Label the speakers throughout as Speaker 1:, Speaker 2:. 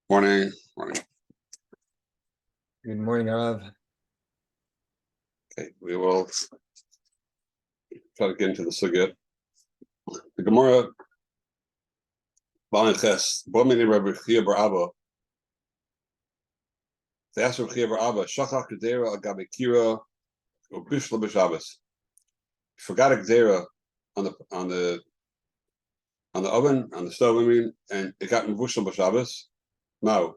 Speaker 1: Morning, morning.
Speaker 2: Good morning, Arav.
Speaker 1: Okay, we will try to get into the sugya. The Gemara, Balin Ches, Bomini Rabbi Chia bar Abba. They asked Rabbi Chia bar Abba, Shachach Kedera Agabe Kira, or Bishla B'Shabbos. Forgot a Kedera on the oven, on the stove, and it got Muvushal B'Shabbos. Now,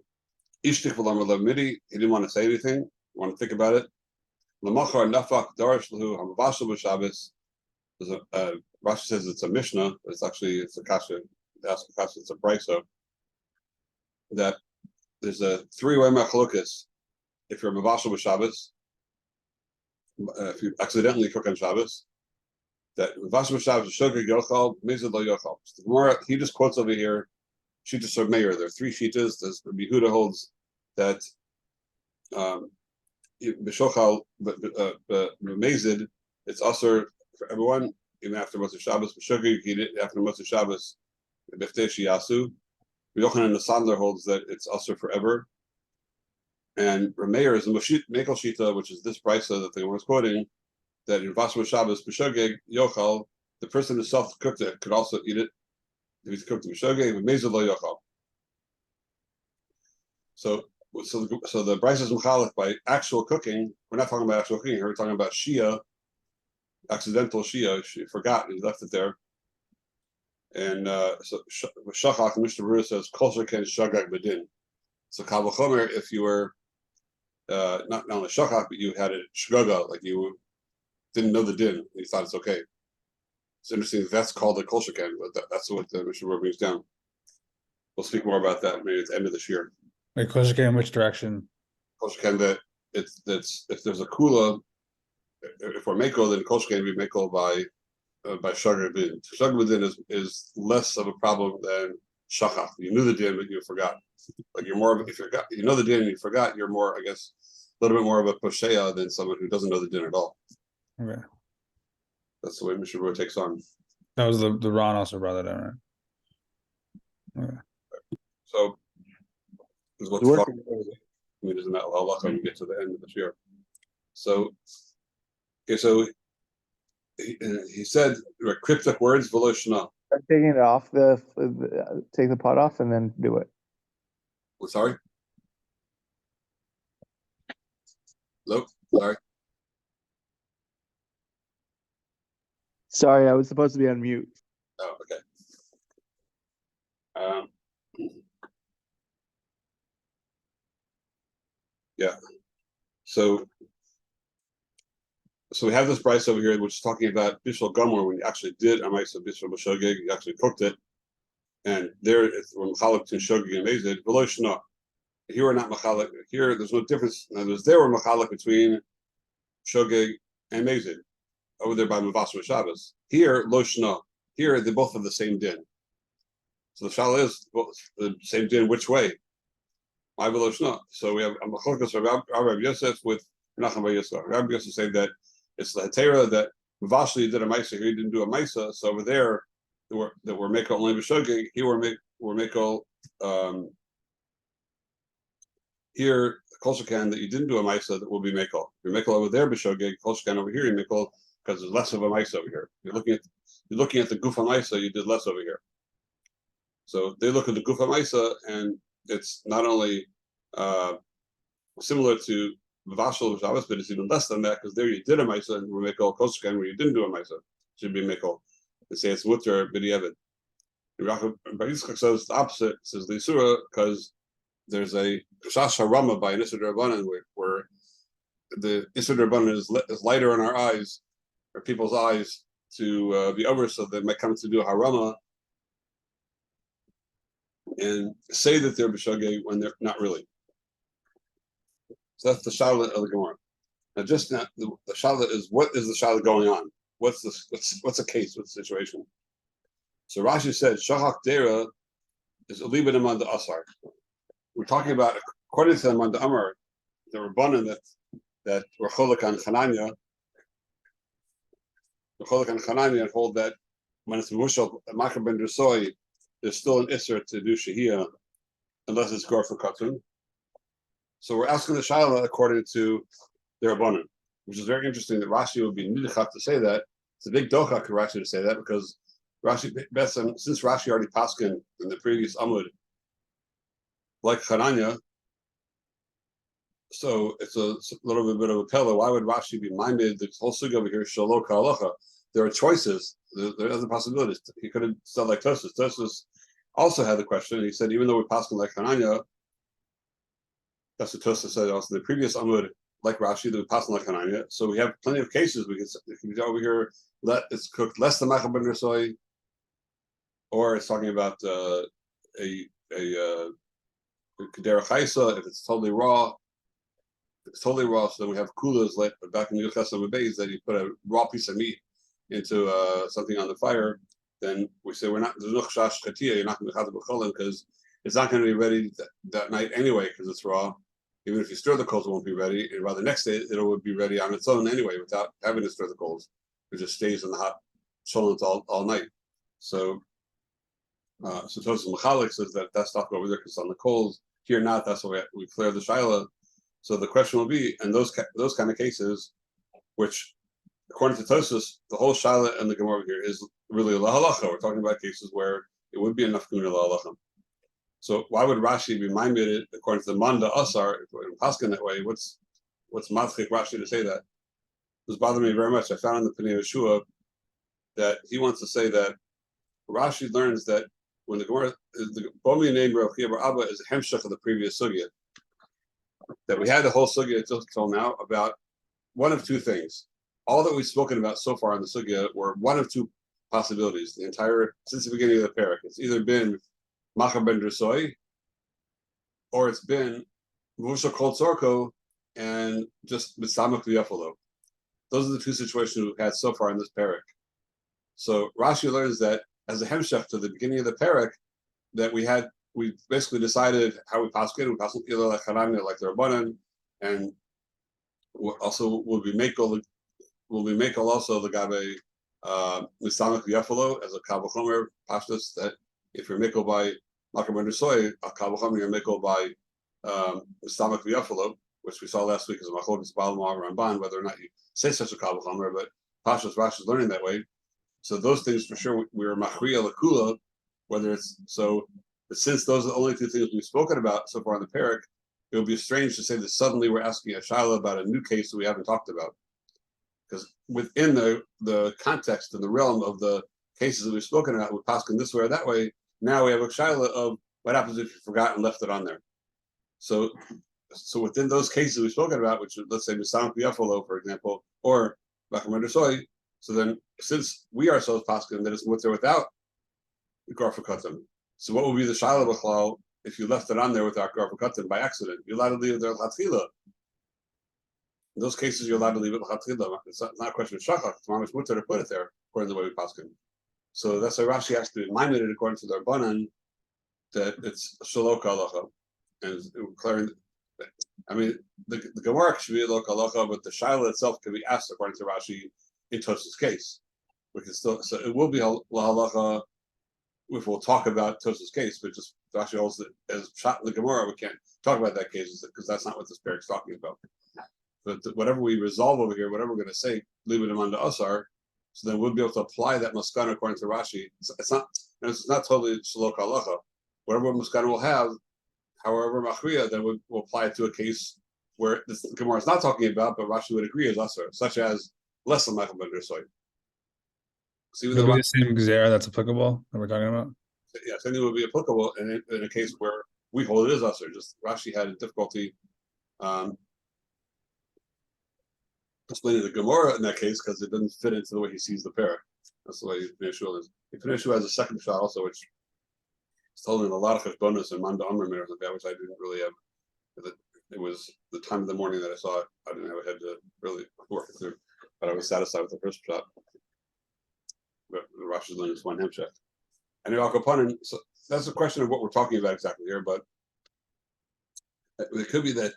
Speaker 1: Ishtik V'Lamar Lev Midi, he didn't want to say anything, want to think about it. L'machar Nafak Darash Lahu Hamavashal B'Shabbos. Rashi says it's a Mishnah, but it's a kasha. It's a brisa. That there's a three-way machlokas. If you're mavashal b'Shabbos, if you accidentally cook on Shabbos, that mavashal b'Shabbos sugar yochal mizad lo yochal. The Gemara, he just quotes over here shitas of Meir. There are three shitas. There's Rabbi Yehuda holds that b'shochal mezid it's also for everyone, even after Motzei Shabbos. B'sugar you can eat it after Motzei Shabbos. B'chtei shiyasu. Yochanan the Sandler holds that it's also forever. And Rameir is the Mekel Shita, which is this brisa that they were quoting, that in Vasma Shabbos B'shogeg Yochal, the person who self-cooked it could also eat it if he's cooked B'shogeg, but Mezid lo Yochal. So the brisa is Mechalech by actual cooking. We're not talking about actual cooking here. We're talking about Shia, accidental Shia. She forgot, he left it there. And so Shachach, the Mishnah Berurah says, Kosher Ken Shagag Bedin. So Kal V'chomer, if you were not only Shachach, but you had it Shgaga, like you didn't know the din, you thought it's okay. It's interesting that that's called a Kosher Ken, but that's what the Mishnah Berurah brings down. We'll speak more about that maybe at the end of this year.
Speaker 2: Wait, Kosher Ken in which direction?
Speaker 1: Kosher Ken, that it's if there's a Kula, if we're Meko, then Kosher Ken would be Meko by Shagar B'din. Shagar B'din is less of a problem than Shachach. You knew the din, but you forgot. Like you're more of, if you know the din and you forgot, you're more, I guess, a little bit more of a posheya than someone who doesn't know the din at all.
Speaker 2: Okay.
Speaker 1: That's the way Mishnah Berurah takes on.
Speaker 2: That was the Ron also brought that down, right? Okay.
Speaker 1: So this is what's talking about. I mean, isn't that Allah when we get to the end of this year? So okay, so he said cryptic words, v'lo shana.
Speaker 3: I'm taking it off take the pot off and then do it.
Speaker 1: Sorry? Hello? Sorry.
Speaker 3: Sorry, I was supposed to be on mute.
Speaker 1: Oh, okay. Yeah. So we have this price over here, which is talking about Bishal Gomor when you actually did Amaisa Bishal B'Shogeg, you actually cooked it. And there it's when Mechalek between Shogeg and Mezid, V'lo Shana. Here we're not Mechalek. Here there's no difference. In other words, there were Mechalek between Shogeg and Mezid over there by Mavasma Shabbos. Here, Lo Shana. Here they both have the same din. So the Shal is the same din which way? My V'lo Shana. So we have a Mechalek of Rabbi Yosef with Menachem Bar Yosef. Rabbi Yosef saying that it's the Hetera that Mavashli did a Maisa, here he didn't do a Maisa. So over there, that were Meko only B'Shogeg, here were Meko here Kosher Ken that you didn't do a Maisa that will be Meko. You're Meko over there B'Shogeg, Kosher Ken over here you Meko because there's less of a Maisa over here. You're looking at the Gufa Maisa, you did less over here. So they look at the Gufa Maisa and it's not only similar to Vashal Shabbos, but it's even less than that because there you did a Maisa and we're Meko Kosher Ken where you didn't do a Maisa. Should be Meko. They say it's Mutter B'Diavad. Bar Yitzchak says the opposite, says the Yisura, because there's a Shash Harama by an Issur D'Rabbanan where the Issur D'Rabbanan is lighter in our eyes, or people's eyes, to be over, so they might come to do a Harama and say that they're B'Shogeg when they're not really. So that's the Shalat of the Gemara. Now, just now, the Shalat is what is the Shalat going on? What's the case? What's the situation? So Rashi said Shachach Dera is a libin among the Asar. We're talking about according to them on the Amar, the Rabbanan that were Cholak on Chananya. The Cholak on Chananya hold that when it's Mushal Makar ben Drusoi, there's still an Isser to do Shahiyah unless it's Gar for Katun. So we're asking the Shaila according to their Rabbanan, which is very interesting that Rashi would be nidchak to say that. It's a big dochak for Rashi to say that because Rashi, since Rashi already paskin in the previous Amud, like Chananya, so it's a little bit of a pillar. Why would Rashi be minded? The whole sugi over here is shalok halacha. There are choices. There are other possibilities. He could have said like Tosfos. Tosfos also had the question. He said, even though we're paskin like Chananya, that's what Tosfos said also in the previous Amud, like Rashi, that we paskin like Chananya. So we have plenty of cases. We can go over here. It's cooked less than machab ben rasoi, or it's talking about a kedera chaisa if it's totally raw. It's totally raw, so then we have kulas like back in the Yuchas Beis that you put a raw piece of meat into something on the fire. Then we say we're not there's no chash chatia. You're not going to have b'cholim because it's not going to be ready that night anyway because it's raw. Even if you stir the coals, it won't be ready. And by the next day, it would be ready on its own anyway without having to stir the coals. It just stays in the hot cholent all night. So Tosfos Mechalik says that that's stuff over there because it's on the coals. Here not. That's why we clear the shaila. So the question will be, in those kind of cases, which according to Tosfos, the whole shaila and the Gemara here is really la halacha. We're talking about cases where it would be enough kuna la halacha. So why would Rashi be minded according to the Manda Asar in Paskin that way? What's matchik Rashi to say that? This bothered me very much. I found in the Pnei Yeshua that he wants to say that Rashi learns that when the Gemara the Bomi name Rav Chia bar Abba is a hemshach of the previous sugya. That we had the whole sugya until now about one of two things. All that we've spoken about so far in the sugya were one of two possibilities. The entire since the beginning of the parak, it's either been machab ben rasoi, or it's been vusha kol tzorko and just mitzamak v'yafalo. Those are the two situations we've had so far in this parak. So Rashi learns that as a hemshech to the beginning of the parak, that we basically decided how we paskin. We paskin either like Chananya, like the Rabbanan, and also will be makel also the gabe misamak v'yafalo as a kabel chomer pashtus that if you're makel by makar ben rasoi, a kabel chomer you're makel by misamak v'yafalo, which we saw last week as a machlokes Baal Ramban whether or not you say such a kabel chomer, but pashtus Rashi is learning that way. So those things for sure we were machriya lakula, whether it's so. But since those are the only two things we've spoken about so far in the parak, it would be strange to say that suddenly we're asking a shaila about a new case that we haven't talked about. Because within the context and the realm of the cases that we've spoken about, we're passing this way or that way. Now we have a shaila of what happens if you forgot and left it on there. So within those cases we've spoken about, which let's say Misanam Piyafalo, for example, or Bakamander Soy, so then since we ourselves passing that it's with or without the Garfakatam. So what would be the shaila b'chlal if you left it on there without garfakatim by accident? You're allowed to leave it there l'chatchila. In those cases, you're allowed to leave it l'chatchila. It's not a question of shachach. It's mamish mutter to put it there according to the way we paskin. So that's why Rashi has to be reminded according to the Rabbanan that it's shalok halacha and declaring. I mean, the Gemara should be lok halacha, but the shaila itself can be asked according to Rashi in Tosfos' case. We can still so it will be la halacha. If we'll talk about Tosfos' case, but just Rashi holds that as shot in the Gemara, we can't talk about that case because that's not what this parak is talking about. But whatever we resolve over here, whatever we're going to say, leave it among the asar, so then we'll be able to apply that maskana according to Rashi. It's not totally shalok halacha. Whatever maskana will have, however machriya, then we'll apply it to a case where the Gemara is not talking about, but Rashi would agree as asar, such as less than Michael ben Dersoy.
Speaker 2: Would be the same gzera that's applicable that we're talking about?
Speaker 1: Yeah, something would be applicable in a case where we hold it as usher. Just Rashi had a difficulty explaining the Gemara in that case because it didn't fit into the way he sees the parak. That's the way Pnei Yeshua is. Pnei Yeshua has a second shot also, which is told in a lot of cheshbonos and manda amrim and that, which I didn't really have. It was the time of the morning that I saw it. I didn't have a head to really work it through, but I was satisfied with the first shot. But the Rosh is is one hemshech. And so that's a question of what we're talking about exactly here, but it could be that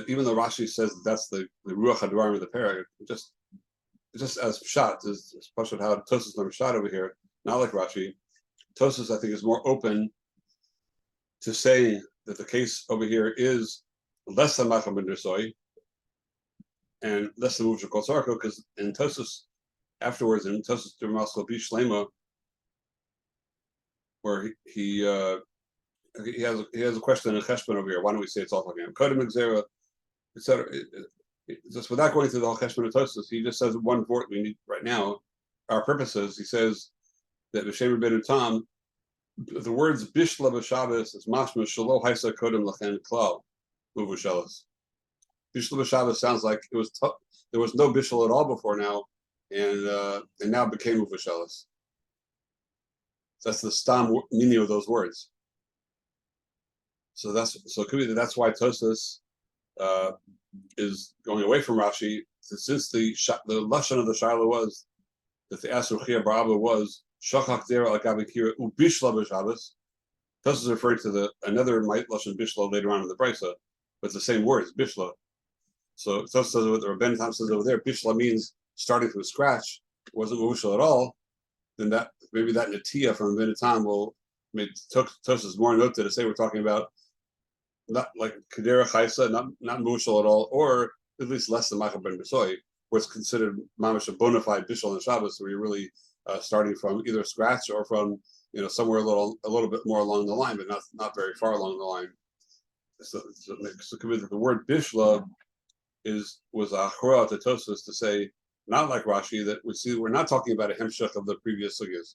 Speaker 1: even though Rashi says that's the Ruach HaDvarim of the parak, just as Pshat, is Pshat how Tosfos never shot over here, not like Rashi. Tosfos, I think, is more open to say that the case over here is less than Machal ben Dersoy and less than Muvshal Kol Sarko, because in Tosus afterwards, in Tosus Dermaskal Bishlema, where he has a question in Cheshbon over here. Why don't we say it's all talking about Kodem Exera, etc. Just without going through the whole Cheshbon of Tosus, he just says one word we need right now. Our purposes, he says that B'Shem Rabbeinu Tam, the words Bishla b'Shabbos is mashma shelo haisa kodem lachen klal muvushelas. Bishla b'Shabbos sounds like it was there was no bishla at all before now, and now it became muvushelas. That's the stam meaning of those words. So it could be that's why Tosas is going away from Rashi, since the lashon of the Shiloh was that the Asur Chia Barabba was Shachach Dera al Gabi Kira Ubishla b'Shabbos. Tosas is referring to another might lashon Bishla later on in the Brisa, but it's the same words Bishla. So Tosas says what the Rabbeinu Tam says over there. Bishla means starting from scratch. It wasn't Ushla at all. Then that maybe that Natiya from Rabbeinu Tam will make Tosas more noted to say we're talking about not like Kedera Chaisa, not Mushal at all, or at least less than Machal ben Dersoy, where it's considered mamash a bona fide bishul and Shabbos, where you're really starting from either scratch or from somewhere a little bit more along the line, but not very far along the line. So it could be that the word bishla was a chora to Tosfos to say, not like Rashi, that we see we're not talking about a hemshech of the previous sugyas.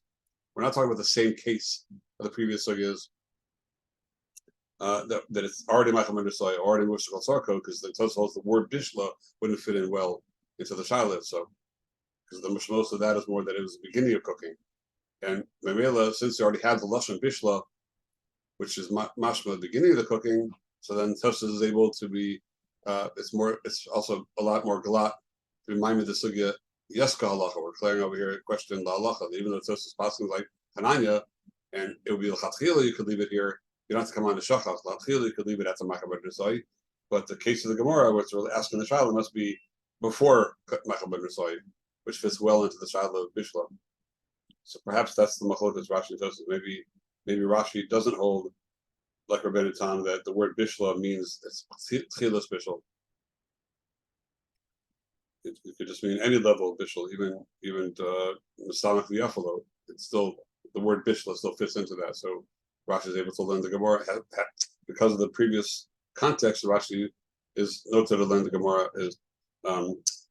Speaker 1: We're not talking about the same case of the previous sugyas. That it's already Machal ben Dersoy, already Moshe Kol Sarko, because the Tosfos holds the word bishla wouldn't fit in well into the Shiloh. So, because the most of that is more that it was the beginning of cooking, and Memela, since you already have the lashon bishla, which is mashma the beginning of the cooking, so then Tosfos is able to be. It's also a lot more galat to remind me of the sugya yeska halacha. We're clearing over here a question the halacha. Even though Tosfos is passing like Hananya, and it would be l'chatchila, you could leave it here. You don't have to come on to shachach. L'chatchila, you could leave it at the Machal ben Dersoy. But the case of the Gemara, which we're asking the Shiloh, must be before Machal ben Dersoy, which fits well into the Shiloh of Bishla. So perhaps that's the machlokas Rashi and Tosfos. Maybe Rashi doesn't hold like Rabbeinu Tam that the word Bishla means it's tchilas bishul. It could just mean any level of bishul, even Mesamach v'yafalo. It's still the word Bishla still fits into that. So Rashi is able to learn the Gemara because of the previous context. Rashi is noted to learn the Gemara is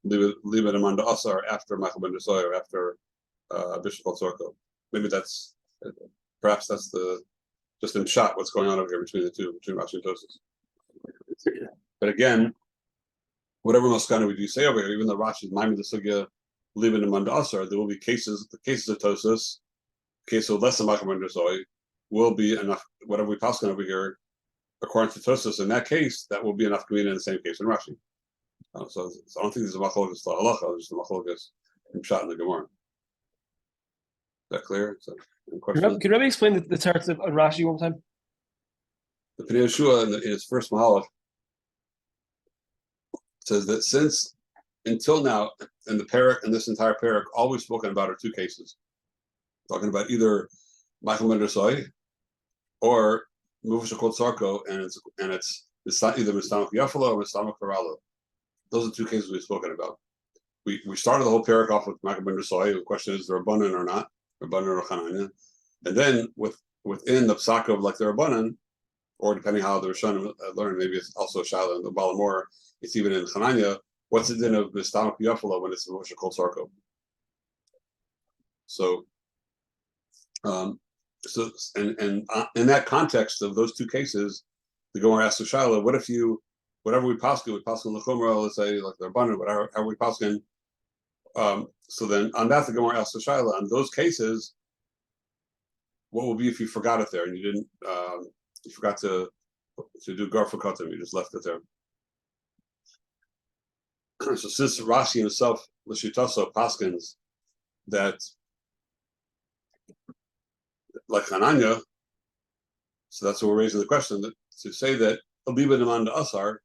Speaker 1: leave it among the asar after Machal ben Dersoy or after Bishul Kol Sarko. Maybe perhaps that's just in shot what's going on over here between the two, between Rashi and Tosfos. But again, whatever maskana we do say over here, even though Rashi is miming the sugya, leaving them under asar, there will be the cases of Tosfos, case of less than Machal ben Dersoy, will be enough. Whatever we pass on over here, according to Tosfos, in that case, that will be enough community in the same case in Rashi. So I don't think there's a machlokas to halacha. There's a machlokas in shot in the Gemara. Is that clear?
Speaker 4: Can Rabbi explain the teretz of Rashi one time?
Speaker 1: The Pnei Yeshua in his first mahalach says that since until now in the parak, in this entire parak, all we've spoken about are two cases, talking about either Machal ben Dersoy or Muvshal Kol Sarko, and it's either Mistamach Yafalo or Mistamach Faralo. Those are two cases we've spoken about. We started the whole parak off with Machal ben Dersoy. The question is the Rabbanan or not, Rabbanan or Chananya, and then within the psak of like the Rabbanan, or depending how the Rishonim learn, maybe it's also Shaila and the Balamor. It's even in Chananya. What's the din of Mistamach Yafalo when it's Muvshal Kol Sarko? So in that context of those two cases, the Gemara asks the Shaila, what if whatever we paskin l'chumra, let's say like the Rabbanan, whatever we paskin. So then on that the Gemara asks the Shaila, on those cases, what will be if you forgot it there and you didn't, you forgot to do garfa katam, you just left it there. So since Rashi himself, l'shitaso paskins that like Hananya, so that's what we're raising the question, that to say that Aliba Naman Asar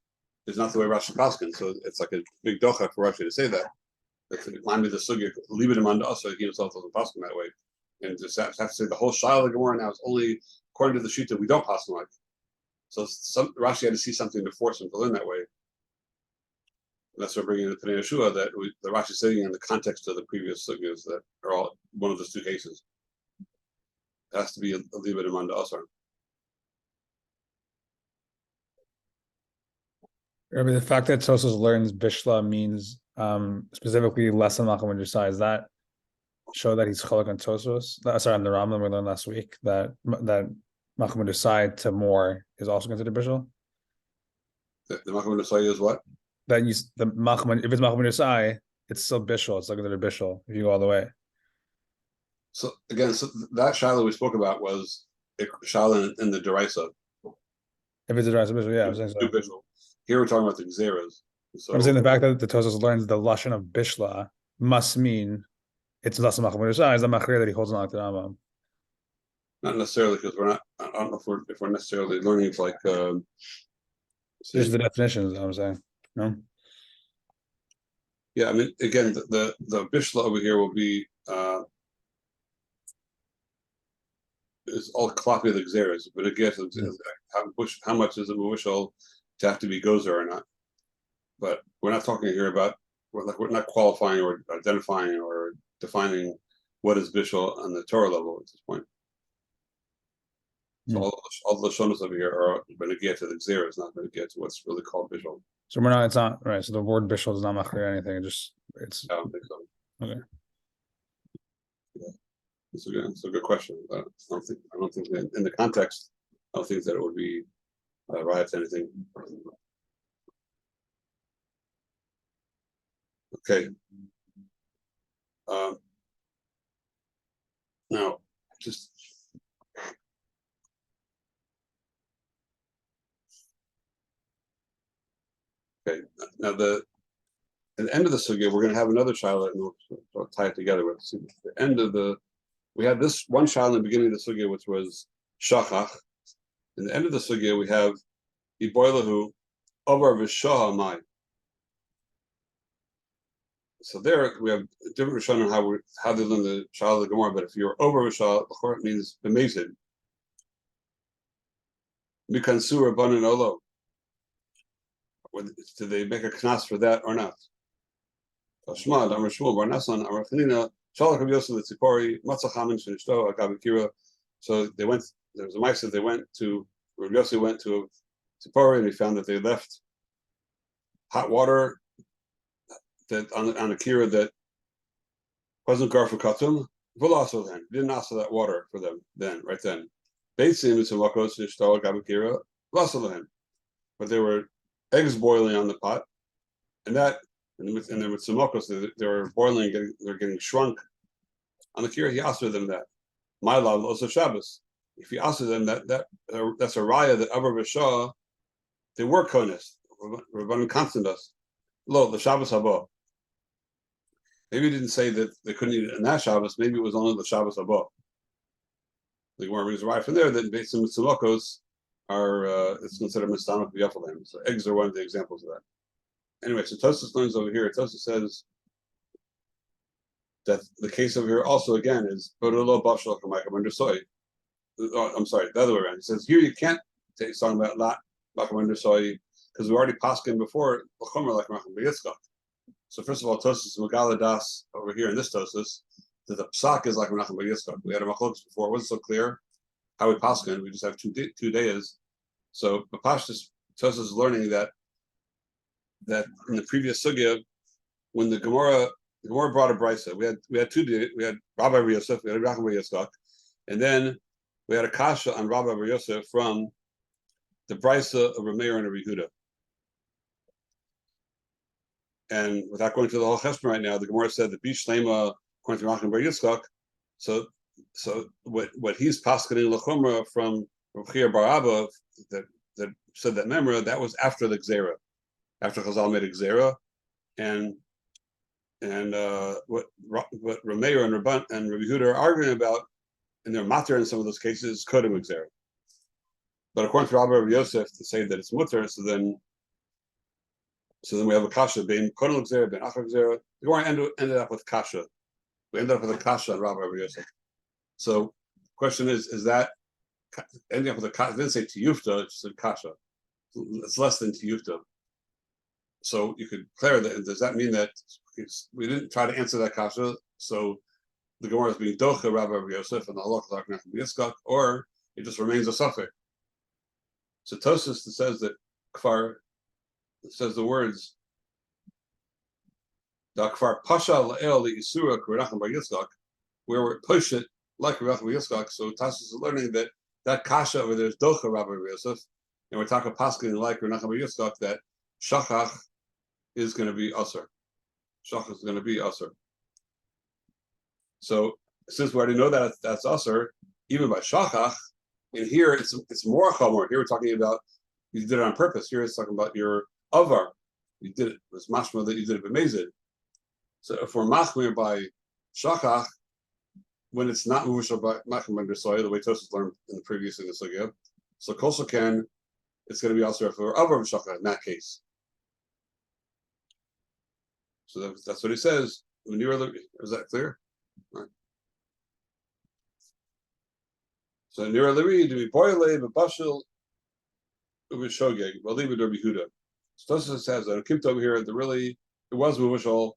Speaker 1: is not the way Rashi paskin. So it's like a big docha for Rashi to say that. Like the sugya, Aliba Naman Asar, he himself doesn't paskin that way. And just have to say the whole Shiloh Gemara now is only according to the Shita we don't paskin like. So Rashi had to see something to force him to learn that way. And that's what we're bringing in the Pnei Yeshua, that the Rashi is saying in the context of the previous sugyas that are all one of those two cases. It has to be a libet among the asar.
Speaker 2: Rabbi, the fact that Tosos learns Bishla means specifically less than Malcham Yisai, is that show that he's cholak on Tosos? Sorry, on the Rambam we learned last week that Malcham Yisai to more is also considered Bishla?
Speaker 1: The Malcham Yisai is what?
Speaker 2: That if it's Malcham Yisai, it's still Bishla, it's still considered Bishla if you go all the way.
Speaker 1: So again, that Shiloh we spoke about was a Shiloh in the Deraisa.
Speaker 2: If it's a Deraisa Bishla, yeah, I'm saying
Speaker 1: so. Here we're talking about the Xeras. So
Speaker 2: I'm saying the fact that the Tosos learns the Lashon of Bishla must mean it's less than Malcham Yisai, is the Machir that he holds on to the Rambam.
Speaker 1: Not necessarily, because we're not. I don't know if we're necessarily learning. It's like
Speaker 2: Just the definitions. I'm saying, no.
Speaker 1: Yeah, I mean, again, the Bishla over here will be is all copy of the Xeras, but again, how much is a Mavishal to have to be Gozer or not? But we're not talking here about we're not qualifying or identifying or defining what is Bishal on the Torah level at this point. So all the Lashonos over here are going to get to the Xeras, not going to get to what's really called Bishal.
Speaker 2: So we're not. It's not right. So the word Bishal is not machir or anything. It's.
Speaker 1: I don't think so.
Speaker 2: Okay.
Speaker 1: Yeah, it's a good question. I don't think that in the context, I don't think that it would be right to anything. Okay. Now, just okay. Now at the end of the sugya, we're going to have another shiloh, and we'll tie it together with the end of the. We had this one shiloh in the beginning of the sugya, which was shachach. In the end of the sugya, we have iboilahu over v'shah mai. So there we have different Rishonim on how they learn the Shah of the Gemara. But if you're over Rishah, it means bemezid. Mikansur banan olo. Do they make a knas for that or not? Tashmad Amar Shmuel Bar Nasan Amar Chanina Shalach Rabbi Yosef Tzipori Matzah Chamin Shenishto Agav Akira. So they went. There was a mice that they went to. Rabbi Yosef went to Tzipori and he found that they left hot water. That on Akira that wasn't gar for katum, also then didn't ask for that water for them then right then. Beitzim is makos nishtal gab Akira then, but there were eggs boiling on the pot, and then with samokos they were boiling, they're getting shrunk. On Akira he asked them that. My love also Shabbos. If he asked them that's a raya that Abar B'Shah they were konis. Rabbanim Constantus. Lo the Shabbos haba. Maybe he didn't say that they couldn't eat it in that Shabbos. Maybe it was only the Shabbos above. The Gemara brings right from there that based on mitzvokos are it's considered mistamak b'yafalim. So eggs are one of the examples of that. Anyway, so Tosfos learns over here. Tosfos says that the case over here also again is Borulo Bashal Kamakam under soy. I'm sorry, the other way around. He says here you can't take talking about lot Makam under soy because we already paskin before L'chomer like Makam b'yitzchak. So first of all, Tosfos Megaladas over here in this Tosfos that the psak is like Menachem bar Yitzchak. We had a machlokes before; it wasn't so clear how we paskin. We just have two days. So Pashtus Tosfos is learning that in the previous sugya, when the Gemara brought a brisa, we had two days. We had Rabbi bar Yosef, we had Menachem bar Yitzchak, and then we had a kasha on Rabbi bar Yosef from the brisa of Rameir and Rabbi Yehuda. And without going to the whole cheshbon right now, the Gemara said that Bish Lema according to Menachem bar Yitzchak. So what he's paskening lechumra from Chia bar Abba that said that memra that was after the Gzera, after Chazal made a Gzera, and what Rameir and Rabbi Yehuda are arguing about in their matter in some of those cases is Kodem Gzera. But according to Rabbi Yosef to say that it's mutter, so then we have a kasha bein kodem gzera, bein achar gzera. The Gemara ended up with kasha. We ended up with a kasha on Rabbi Yosef. So, the question is that ending up with a, didn't say tiyufta, it said kasha. It's less than tiyufta. So you could clarify that. Does that mean that we didn't try to answer that kasha? So the Gemara is being docha Rabbi Yosef and the halakha like Nachman Yitzchak, or it just remains a suffix. So Tosfos says that kfar says the words da kfar pasha la'el li'isura k'Rabbi Bar Yitzchak, where we push it like Rabbi Yitzchak. So Tosfos is learning that kasha over there is docha Rabbi Yosef, and we're talking paskin like Rabbi Bar Yitzchak that shachach is going to be usher. Shachach is going to be usher. So since we already know that that's usher, even by shachach, and here it's more chomer. Here we're talking about you did it on purpose. Here it's talking about your avar. You did it. It's mashma that you did it b'mezid. So if we're machmir by shachach, when it's not muvushal by machmir by dersoya, the way Tosfos learned in the previous in the sugya, so kol can it's going to be also for avar b'shachach in that case. So that's what he says. Is that clear? Right. So Nira Levi to be boile b'bashil u'b'shogeg v'ali b'der Yehuda. So Tosfos says that Kimt over here that really it was muvushal,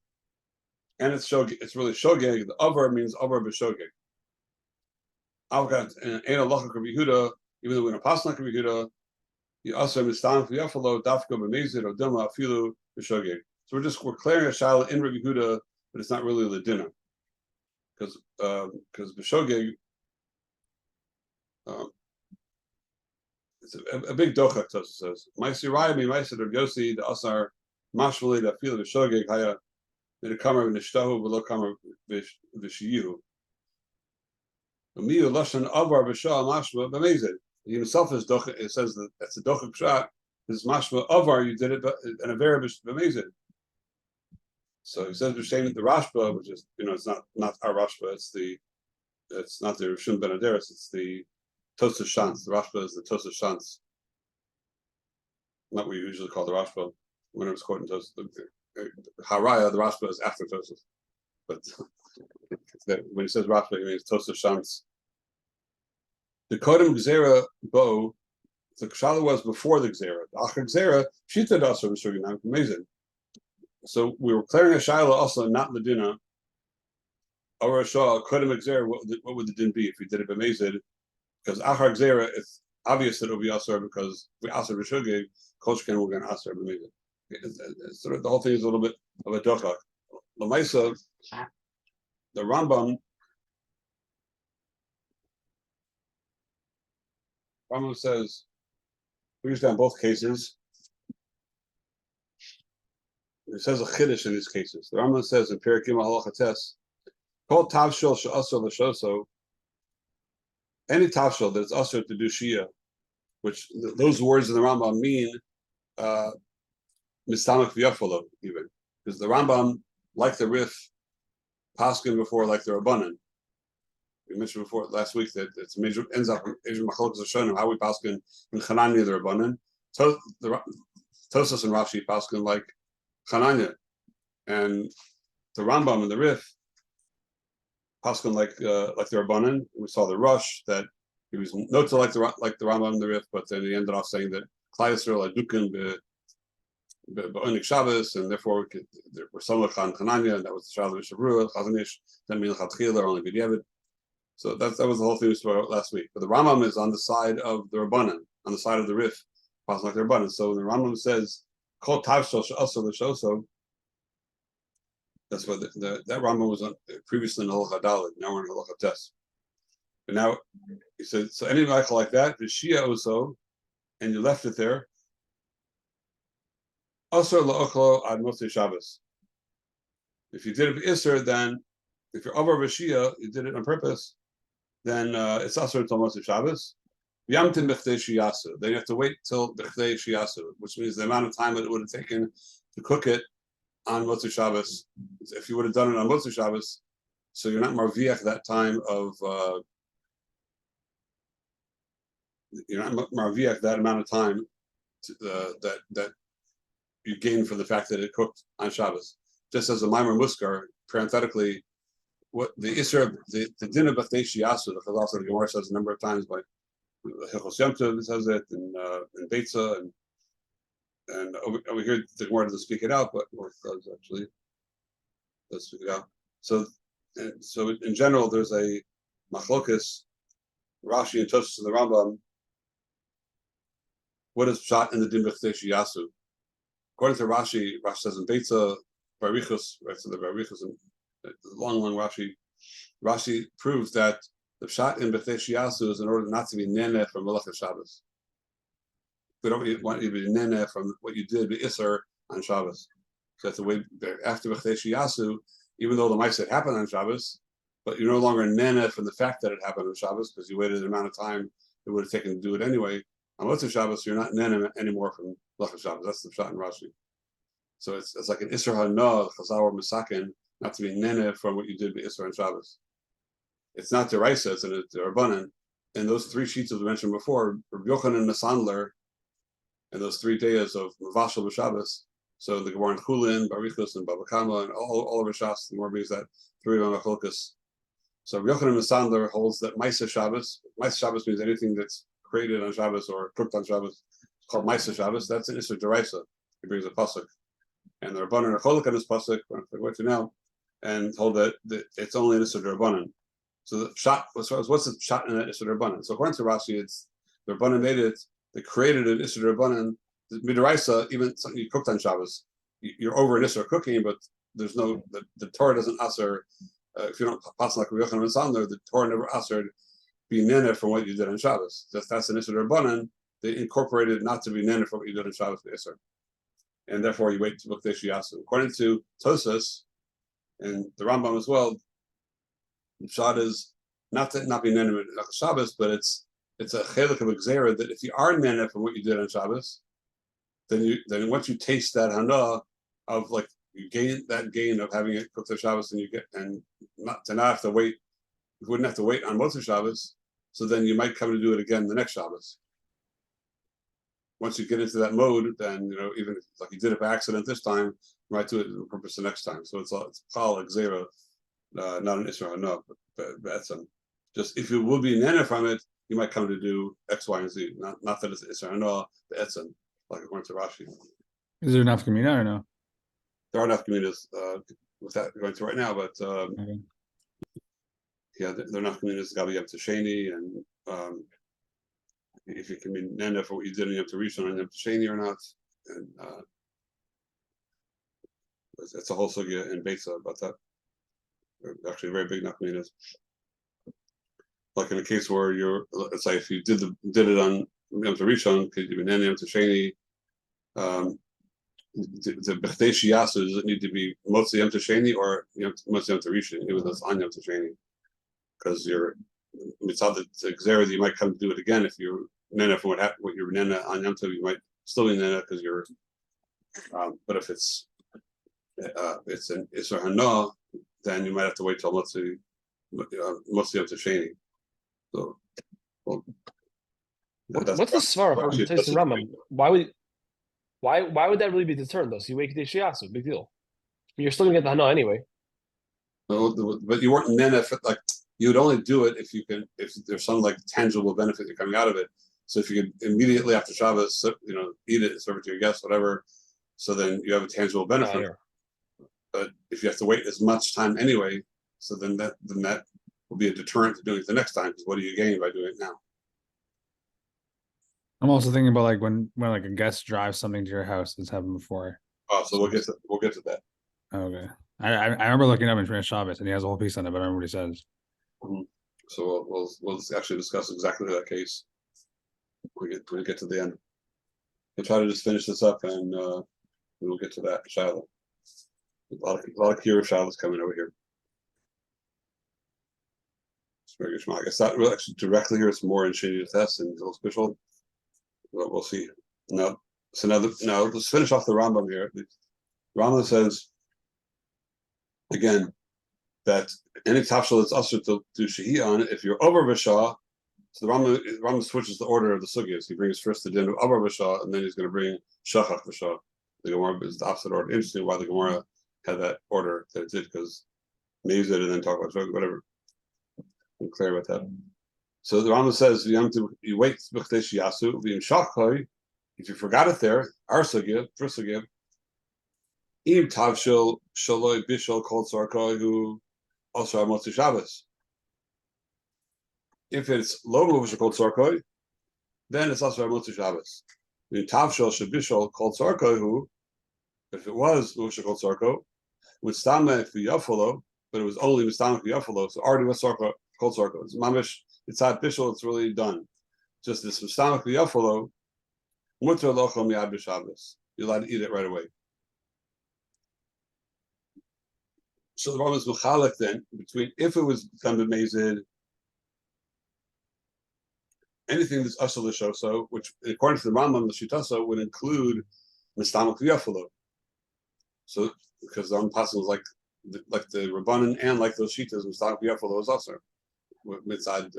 Speaker 1: and it's shogeg. It's really shogeg. The avar means avar b'shogeg. Avgat and ein halacha Yehuda, even though we're in a pasuk Yehuda, you also mistam v'yafalo dafka b'mezid or dilma afilu b'shogeg. So we're clearing a shaila in Rabbi Yehuda, but it's not really the dinner, because b'shogeg it's a big dochak. Tosfos says ma'aseh raya mi ma'aseh Rabbi Yossi the asar mashvali the afilu b'shogeg haya the kamer v'nishtahu v'lo kamer v'shiyu. Umiyu lashon avar b'shah mashva b'mezid. He himself is dochak. It says that that's a dochak shot. His mashva avar you did it in a very b'mezid. So he says b'shem the Rashba, which is it's not our Rashba. It's not the Rishon Ben Aderes. It's the Tosfos Shantz. The Rashba is the Tosfos Shantz. Not what we usually call the Rashba. When it was quoting Tosfos, Haraya, the Rashba is after Tosfos. But when he says Rashba, he means Tosfos Shantz. The Kodem Gzera Bo, the Kshala was before the Gzera. The Achar Gzera, Shita Dasar V'Shogeg, amazing. So we were clearing a shaila also not Ladina. Or Shah Kodem Gzera, what would the din be if we did it b'mezid? Because Achar Gzera, it's obvious that it will be asar because if we asar b'shogeg, Kolshken we're going to asar b'mezid. It's sort of the whole thing is a little bit of a dochak. L'maisa, the Rambam says we understand both cases. It says a chiddush in these cases. The Rambam says in Perek Gimel Halacha Tes, called tavshil she'asar l'shoso, any tavshil that it's asar to do shia, which those words in the Rambam mean mistamach v'yafalo even, because the Rambam, like the Rif, paskin before like the Rabbanan. We mentioned before last week that it's major ends up in Asian machlokes Hashonim how we paskin in Chananya the Rabbanan. So the Tosfos and Rashi paskin like Chananya, and the Rambam and the Rif paskin like the Rabbanan. We saw the Rush that he was not to like the Rambam and the Rif, but then he ended off saying that Klal Yisrael adukin be'onik Shabbos, and therefore we're samach on Chananya, and that was the Shabbos Shavruah Chazanish. Then Milchat Chila only b'diavad. So that was the whole thing we spoke about last week. But the Rambam is on the side of the Rabbanan, on the side of the Rif, paskin like the Rabbanan. So when the Rambam says Kol tavshil she'asar l'shoso, that's what that Rambam was on previously in Halacha Daled. Now we're in Halacha Tes. But now he said, so any Michael like that, the Shia also, and you left it there. Asar la'ochlo ad Motzei Shabbos. If you did it b'Isser, then if you're over b'Shia, you did it on purpose, then it's asar until Motzei Shabbos. Yamtin b'chdei shiyasu. Then you have to wait till b'chdei shiyasu, which means the amount of time that it would have taken to cook it on Motzei Shabbos. If you would have done it on Motzei Shabbos, so you're not marviach that time of you're not marviach that amount of time that you gain for the fact that it cooked on Shabbos. Just as a Maimer Muskar, parenthetically, what the Isra, the din of B'chdei Shiyasu, the Chazal the Gemara says a number of times by Hilchos Yom Tov says it, and Beitza, and over here the Gemara doesn't speak it out, but or does actually speak it out. So in general, there's a machlokas, Rashi and Tosfos in the Rambam. What is shot in the din b'chdei sheyasu? According to Rashi says in Beitza Barichos, right? So the Barichos, and long Rashi proves that the shot in b'chdei sheyasu is in order not to be nene from Melech Shabbos. We don't want you to be nene from what you did b'Isser on Shabbos. So that's the way after b'chdei sheyasu, even though the ma'aseh happened on Shabbos, but you're no longer nene from the fact that it happened on Shabbos because you waited the amount of time it would have taken to do it anyway. On Motzei Shabbos, you're not nene anymore from Melech Shabbos. That's the shot in Rashi. So it's like an Isser Hana, Chazal or Misakin, not to be nene from what you did b'Isser on Shabbos. It's not deraisa, it's a derabbanan. And those three sheets as we mentioned before, Rabbi Yochanan and the Sandler, and those 3 days of Mavashal b'Shabbos. So the Gemara in Chulin, Barichos, and Baba Kama, and all of Rishas, the Gemara brings that 3 of Machlokas. So Rabbi Yochanan and Sandler holds that Maisa Shabbos means anything that's created on Shabbos or cooked on Shabbos. It's called Maisa Shabbos. That's an Isser deraisa. He brings a pasuk, and the Rabbanan are cholok on this pasuk. I'm going to now, and hold that it's only an Isser derabanan. So the shot, what's the shot in that Isser derabanan? So according to Rashi, it's the Rabbanan made it. They created an Isser derabanan. The midaraisa, even something you cooked on Shabbos, you're over an Isser cooking, but there's no the Torah doesn't aser. If you don't pass like Rabbi Yochanan and Sandler, the Torah never asered be nene from what you did on Shabbos. That's an Isser derabanan. They incorporated not to be nene from what you did on Shabbos the Isser, and therefore you wait to look Yasu. According to Tosfos and the Rambam as well, the shot is not be nene on Shabbos, but it's a chelik of gzera that if you are nene from what you did on Shabbos, then once you taste that hana of like you gain that gain of having it cooked on Shabbos, and you get and not have to wait. You wouldn't have to wait on Motzei Shabbos, so then you might come to do it again the next Shabbos. Once you get into that mode, then even if like you did it by accident this time, you might do it on purpose the next time. So it's chal gzera, not an isra hana, but that's just if you will be nene from it, you might come to do X, Y, and Z. Not that it's isra hana, but etzem, like according to Rashi.
Speaker 2: Is there enough community or no?
Speaker 1: There are enough communities with that going to right now, but
Speaker 2: Okay.
Speaker 1: yeah, they're not communities. Got to be up to Shani, and if you can be nene for what you did, and you have to reach on Yom Shani or not, and it's a whole sugya in Beitza about that. They're actually very big communities. Like in a case where it's like if you did it on Yom Rishon, could you be nene Yom Shani? The b'chdei sheyasu, does it need to be mostly Yom Shani or mostly Yom Rishon, even though it's on Yom Shani? Because it's all the gzera that you might come to do it again if you're nene from what you're nene on Yom Tov, you might still be nene because you're. But if it's an Isser Hana, then you might have to wait till mostly Yom Shani. So, well,
Speaker 4: what's the svara from Tosfos and Rambam? Why would that really be deterrent though? So you wait Shiyasu, big deal. You're still gonna get the hana anyway.
Speaker 1: But you weren't nene like you would only do it if there's some like tangible benefit you're coming out of it. So if you could immediately after Shabbos, eat it, serve it to your guests, whatever. So then you have a tangible benefit.
Speaker 4: Yeah.
Speaker 1: But if you have to wait as much time anyway, so then that will be a deterrent to doing it the next time. Because what do you gain by doing it now?
Speaker 2: I'm also thinking about like when like a guest drives something to your house that's happened before.
Speaker 1: Oh, so we'll get to that.
Speaker 2: Okay. I remember looking up in Shmir Shabbos and he has a whole piece on it, but I don't remember what he says.
Speaker 1: Mm-hmm. So we'll actually discuss exactly that case when we get to the end. We'll try to just finish this up and we'll get to that Shiloh. A lot of Kira Shilohs coming over here. I guess not really actually directly here. It's more in Shani Tess and Zil Special. But we'll see. Now let's finish off the Rambam here. The Rambam says again that any tafshil that's usher to Shahiyah on it, if you're over Vashah, so the Rambam switches the order of the sugyas. He brings first the din of over Vashah, and then he's going to bring Shachach Vashah. The Gemara is the opposite order. Interesting why the Gemara had that order that it did, because Maze it and then talk about whatever. I'm clear about that. So the Rambam says you wait if you forgot it there, first again, im tavshil shaloi bishol kol tzarkoi who also Motzi Shabbos. If it's low muvashal kol tzarkoi, then it's also Motzi Shabbos. In tavshil shabishol kol tzarkoi who, if it was muvashal kol tzarko, with stamek v'yafolo, but it was only stamek v'yafolo, so already was kol tzarko. It's mamish. It's not bishul. It's really done. Just this stamek v'yafolo. Mutter lochom yad b'Shabbos. You're allowed to eat it right away. So the Rambam is mechalek then between if it was done b'mezid, anything that's asher l'shoso, which according to the Rambam, the shitasa would include mistamak v'yafalo. So because the Rambam passing was like the Rabbanan and like those shitas, mistamak v'yafalo is asher mitzad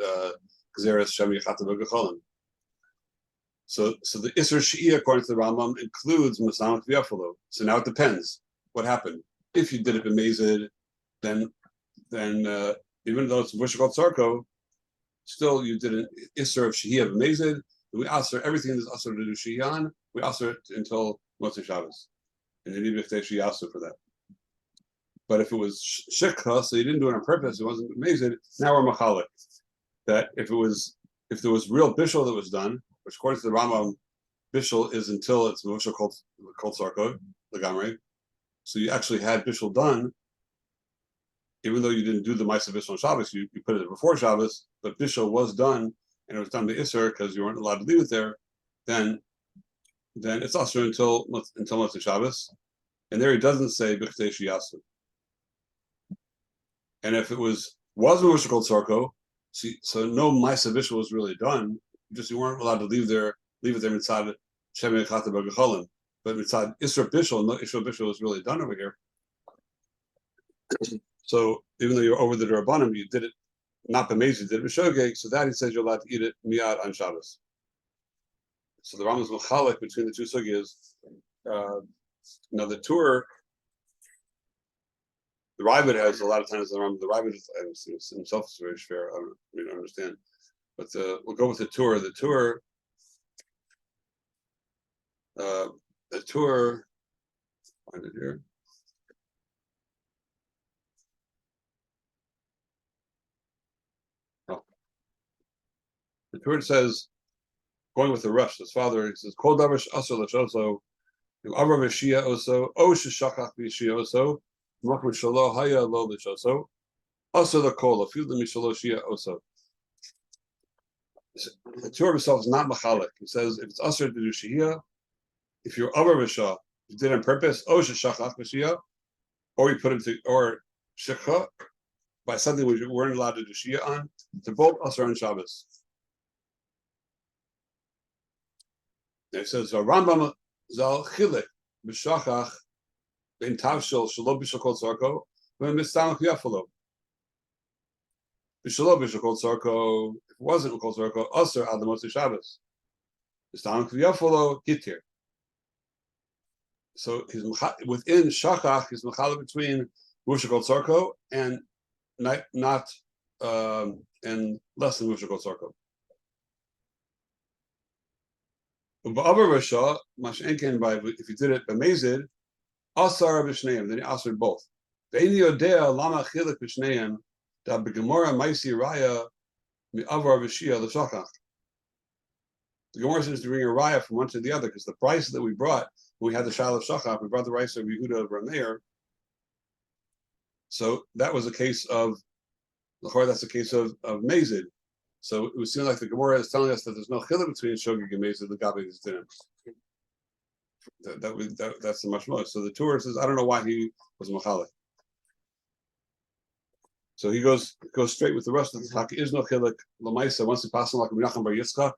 Speaker 1: gzeres shem yachata b'gecholim. So the Isser Shia, according to the Rambam, includes Masamak V'yafalo. So now it depends what happened. If you did it b'mezid, then even though it's Vushakot Sarko, still you did an Isser of Shia b'mezid. We answer everything that's Asr to do Shiyan. We answer it until Motzei Shabbos, and you need to say Shiyasu for that. But if it was Shikha, so you didn't do it on purpose, it wasn't b'mezid. Now we're machalik that if there was real bishul that was done, which according to the Rambam, bishul is until it's Moshe called Sarko, the Gamre. So you actually had bishul done, even though you didn't do the Ma'aseh bishul on Shabbos, you put it before Shabbos, but bishul was done, and it was done by Isser because you weren't allowed to leave it there. Then it's also until Motzei Shabbos, and there he doesn't say B'chtei Shiyasu. And if it was Moshe called Sarko, so no Ma'aseh bishul was really done. Just you weren't allowed to leave it there mitzad Shem Yechata B'Gecholim, but mitzad Isra Bishul, no Isra Bishul is really done over here. So even though you're over the Rabbanim, you did it not b'mezid, you did it b'shogeg. So that he says you're allowed to eat it miyad on Shabbos. So the Rambam's mechalik between the two sugyas. Now the Tur, the Ravid has a lot of times the Rambam. The Ravid himself is very fair. I don't understand. But we'll go with the Tur. The Tur, find it here. Oh. The Tur says, going with the Rush, his father, he says, Kol Davash Asr L'Shoso, Avra V'Shia Oso, O Sheshachach V'Shia Oso, Makam Shalo Haya Lo L'Shoso, Asr L'Kol, a few of them Shalo Shia Oso. The Torah himself is not machalik. He says if it's asr to do shehiyah, if you're over b'shah, you did it on purpose, or sheshachach b'shehiyah, or you put it to or shekha by something which you weren't allowed to do shehiyah on. They're both asr on Shabbos. And it says Rambam zal chilek b'shachach ben tavshel shelo b'shel kol tzarko ben mistamach yafalo. B'shelo b'shel kol tzarko. If it wasn't kol tzarko, asr ad Motzei Shabbos. Mistamach yafalo gitir. So he's within shachach. He's mechaleh between Muvashal kol tzarko and not and less than Muvashal kol tzarko. If you did it b'mezid, asar b'shneim, then you asar both. Ve'ini yodea lama chilek b'shneim da b'gemora ma'isi raya mi'avar b'shia l'shachach. The Gemara says to bring a raya from one to the other because the price that we brought when we had the shal of shachach, we brought the rice of Yehuda of Rameir. So that was a case of that's a case of mezid. So it would seem like the Gemara is telling us that there's no chiluk between shogeg and mezid the gabi is dinim. That's the much more. So the Torah says I don't know why he was machalik. So he goes straight with the rest of the talk. Is no chiluk lamaisa once he passes like Menachem bar Yitzchak,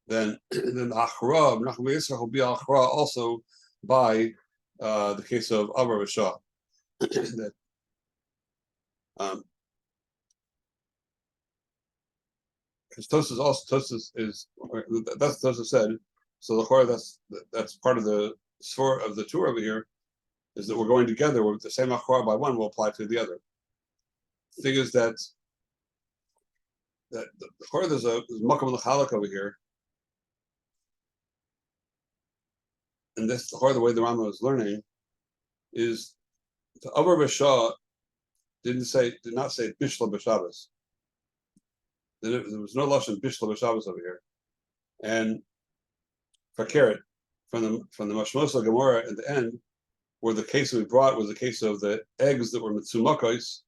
Speaker 1: then the achra Menachem bar Yitzchak will be achra also by the case of Avar V'Shah. That because Tosas is that's Tosas said. So the Chorah that's part of the sfor of the tour over here is that we're going together. With the same achra by one will apply to the other. The thing is that that there's Makam L'Chalak over here. And this, the way the Rambam is learning is the Avar B'Shah did not say Bishla B'Shabbos. There was no lashon Bishla B'Shabbos over here. And Fakeret, from the Mashmosa Gemara at the end, where the case that we brought was the case of the eggs that were mitzumakos,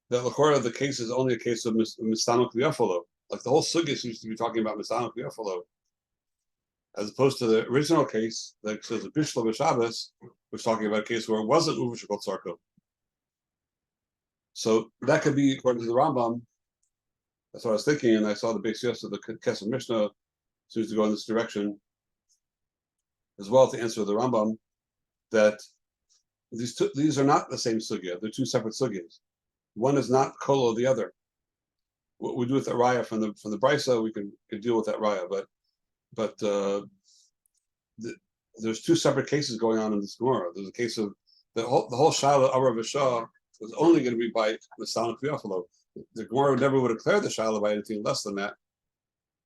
Speaker 1: that l'chora the case is only a case of mistamak v'yafalo. Like the whole sugya seems to be talking about mistamak v'yafalo, as opposed to the original case that says a bishla b'shabbos was talking about a case where it wasn't uvashikol tzarko. So that could be according to the Rambam. That's what I was thinking, and I saw the base yes of the Kesef Mishnah seems to go in this direction as well to answer the Rambam that these are not the same sugya; they're two separate sugyas. One is not kol of the other. What we do with that raya from the brisa, we can deal with that raya, but there's two separate cases going on in this Gemara. There's a case of the whole Shaila Avar V'Shah was only going to be by Mistamak V'Yafalo. The Gemara never would have declared the Shaila by anything less than that.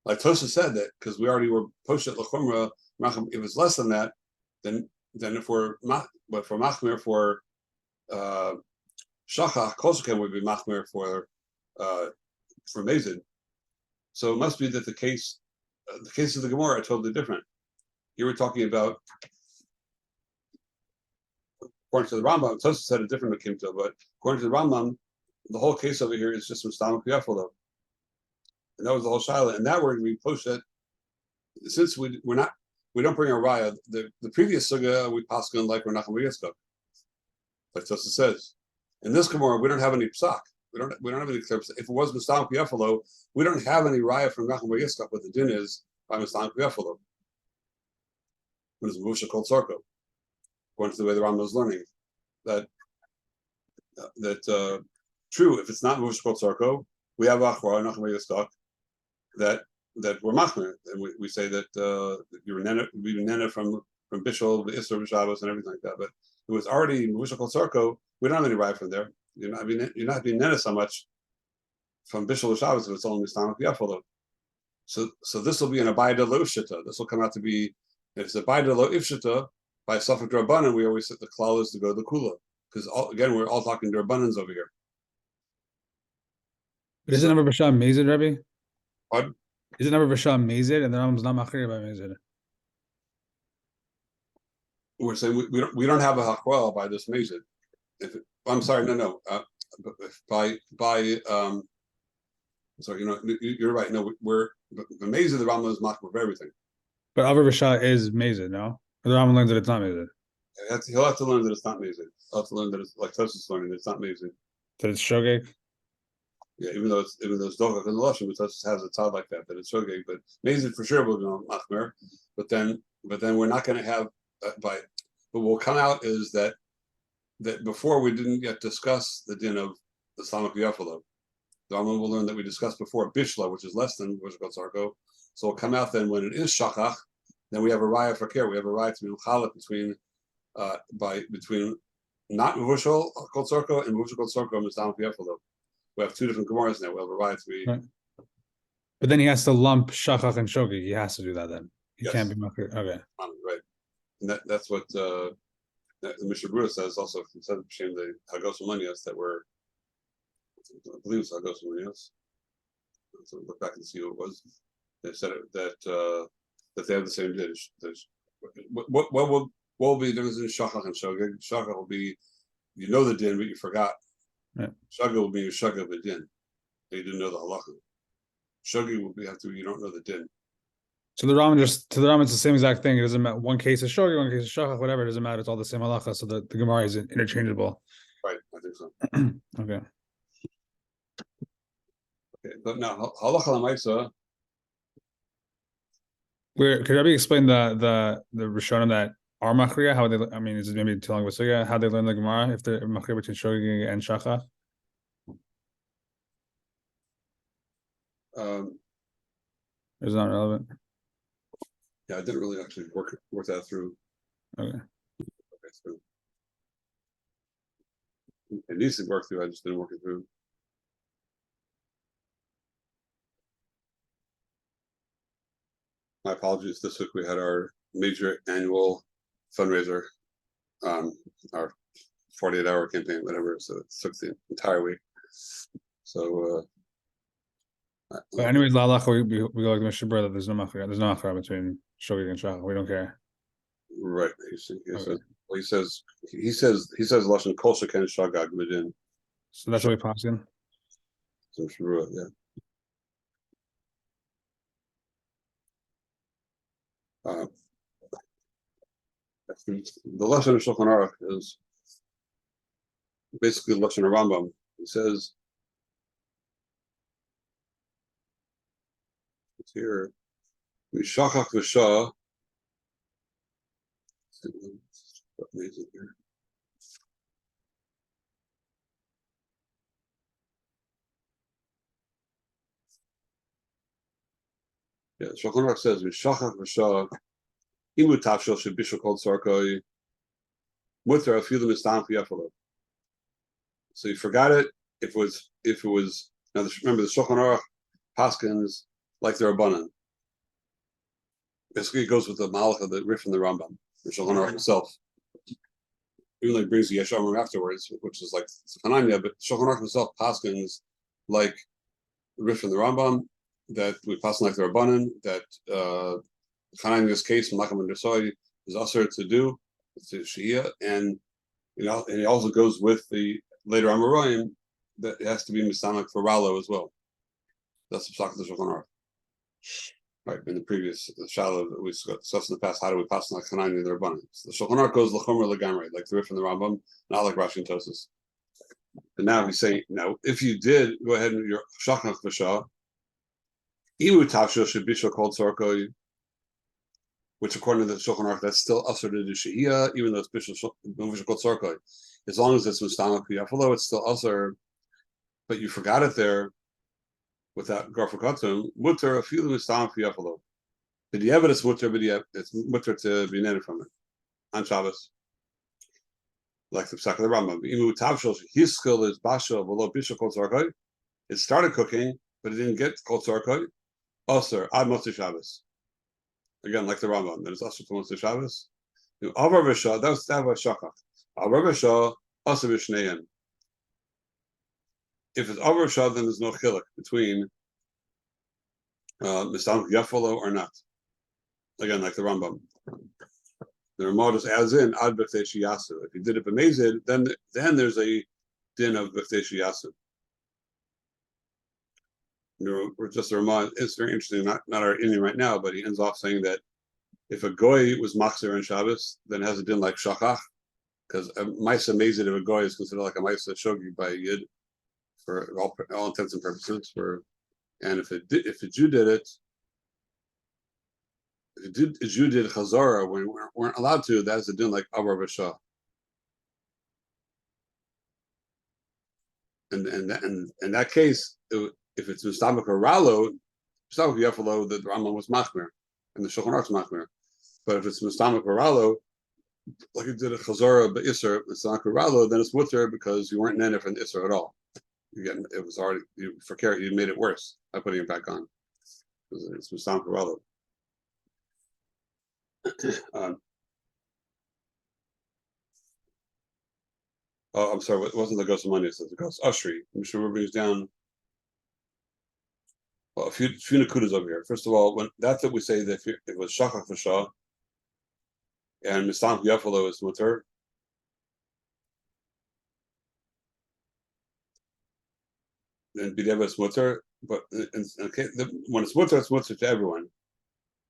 Speaker 1: Like Tosa said that because we already were poshet l'chumra. If it's less than that, then if we're machmir for shachach, kosukem would be machmir for mazid. So it must be that the cases of the Gemara are totally different. Here we're talking about, according to the Rambam, Tosa said a different Mekimta, but according to the Rambam, the whole case over here is just Mistamak Yafalo. And that was the whole Shaila. And that we're going to be poshet, since we don't bring a raya. The previous sugya we paskin like we're not going to be like Tosa says. In this Gemara, we don't have any psak. We don't have any clear. If it was Mistamak Yafalo, we don't have any raya from Nachum Yitzchak. What the din is by Mistamak Yafalo. When it's Musha called Sarko, according to the way the Rambam is learning, that true. If it's not Musha called Sarko, we have Achra Nachum Yitzchak that we're machmer, and we say that you're nena from Bishul, the Isser, Shabbos, and everything like that. But it was already Musha called Sarko. We don't have any raya from there. You're not being nena so much from Bishul Shabbos if it's only Mistamak Yafalo. So this will be an Abayda Lo Ifshita. This will come out to be, if it's Abayda Lo Ifshita, by Safek Drabanan, we always set the klal is to go to the Kula. Because again, we're all talking Drabanans over here.
Speaker 2: But isn't Avar B'Shah Mazid, Rabbi?
Speaker 1: Pardon?
Speaker 2: Isn't Avar B'Shah Mazid, and the Rambam's not machir by Mazid?
Speaker 1: We're saying we don't have a hakwel by this mazid. I'm sorry, no. Sorry, you're right. No, we're the mazid. The Rambam is machmir for everything.
Speaker 2: But Avar B'Shah is Mazid, no? Or the Rambam learns that it's not Mazid.
Speaker 1: He'll have to learn that it's not mazid. He'll have to learn that it's like Tosa's learning that it's not mazid.
Speaker 2: That it's shogeg.
Speaker 1: Yeah, even though it's dogak in the lashon, but Tosa has a tzad like that it's shogeg. But mazid for sure will be on machmir. But then we're not going to have but what will come out is that before we didn't yet discuss the din of the Islamic Yafalo. The Rambam will learn that we discussed before Bishla, which is less than Vushkot Sarko. So it'll come out then when it is Shachach, then we have a raya for care. We have a raya to be Chalak between not Vushkot Sarko and Vushkot Sarko and Islamic Yafalo. We have two different Gemaras now. We have a raya to be.
Speaker 2: Right. But then he has to lump Shachach and Shogeg. He has to do that then. He
Speaker 1: Yes.
Speaker 2: can't be machir. Okay.
Speaker 1: Right. And that's what the Mishnah Berurah says also. He said the Hagos Manias that were, I believe it's Hagos Manias. So look back and see who it was. They said that they have the same dish. What will be there in Shachach and Shogeg? Shachach will be the din, but you forgot.
Speaker 2: Yeah.
Speaker 1: Shogeg will be your Shogeg the din. You didn't know the halacha. Shogeg will be you don't know the din.
Speaker 2: So the Rambam it's the same exact thing. It doesn't matter. One case is shogeg, one case is shachach, whatever. It doesn't matter. It's all the same halacha. So the Gemara is interchangeable.
Speaker 1: Right, I think so.
Speaker 2: Okay.
Speaker 1: Okay, but now halacha l'maisa.
Speaker 2: Could Rabbi explain the Rishonim that are machriya? How they? I mean, is it maybe telling us how they learn the Gemara if they're machriya between shogeg and shachach? Is not relevant.
Speaker 1: Yeah, I didn't really actually work that through.
Speaker 2: Okay.
Speaker 1: So it needs to work through. I just didn't work it through. My apologies. This week we had our major annual fundraiser, our 48-hour campaign, whatever. So it took the entire week. So,
Speaker 2: But anyways, la halacha, we go like the Mishabur that there's no machra between shogeg and shachach. We don't care.
Speaker 1: right. He says lashon kol sheken shagag midin.
Speaker 2: So that's what we pass in.
Speaker 1: Yeah. The lesson of Shulchan Aruch is basically the lesson of Rambam. He says it's here, Mishachach v'shah. Amazing here. Yeah, Shulchan Aruch says Mishachach v'shah. Imu tafshel shebishul kol tzarkoi. Mutter afilu mistam fiyafalo. So you forgot it if it was now. Remember the Shulchan Aruch paskins like the Rabbanan. Basically, it goes with the Malach of the Rif and the Rambam, the Shulchan Aruch himself. Even though he brings the Yeshamim afterwards, which is like Hananya, but Shulchan Aruch himself paskins like the Rif and the Rambam, that we pass like the Rabbanan, that Hananya's case, Malachim and Dersoy, is also to do, it's Shehiyah, and and it also goes with the later Amoraim that it has to be Misamak for Rallo as well. That's the Psak of the Shulchan Aruch. Right, in the previous Shalom that we discussed in the past, how do we pass like Hanani and the Rabbanim? So the Shulchan Aruch goes L'chomer L'gamrei, like the Rif and the Rambam, not like Rashi and Tosas. And now he's saying, now if you did go ahead and your Shachach V'Shah, Imu Tafshil Shebishal called Sorkoi, which according to the Shulchan Aruch, that's still Asr to do Shehiya, even though it's Bishal called Sorkoi. As long as it's Mustamak Yafalo, it's still Asr, but you forgot it there. Without Garfukatum, mutter a few mistam fiyafalo. Did you ever it's mutter, but it's mutter to be netted from it on Shabbos, like the Psak of the Rambam. Imu tavshel his skill is basha below bishul kol tzarkoi. It started cooking, but it didn't get kol tzarkoi. Aser ad motzei Shabbos. Again, like the Rambam, that is aser to motzei Shabbos. Avar v'shah, that was shachach. Avar v'shah aser v'shneiim. If it's over Shah, then there's no chiluk between Mistam Yafalo or not. Again, like the Rambam. The Ramah just adds in Ad B'Ftei Shiyasu. If you did it b'mezid, then there's a din of B'Ftei Shiyasu. We're just the Ramah. It's very interesting. Not our Indian right now, but he ends off saying that if a goy was machzir on Shabbos, then it has a din like shachach, because a ma'isa mezid of a goy is considered like a ma'isa shogi by a yid. For all intents and purposes, and if a Jew did it, if a Jew did chazara when we weren't allowed to, that's a din like Avar V'Shah. And in that case, if it's Mistabak or Ralo, Mistabak Yafalo, the Rambam was machmer, and the Shulchan Aruch was machmer. But if it's Mistabak or Ralo, like you did a chazara but Isser, Mistabak or Ralo, then it's mutter because you weren't nene from Isser at all. Again, it was already for care. You made it worse by putting it back on. It's Musam Karalo. Oh, I'm sorry. It wasn't the Ghost of Money. It says the Ghost Ushri. Mishra brings down a few nakudas over here. First of all, when that's what we say that if it was Shachach V'Shah and Mistam Yafalo is mutter. Then b'diavad is mutter, but when it's mutter to everyone.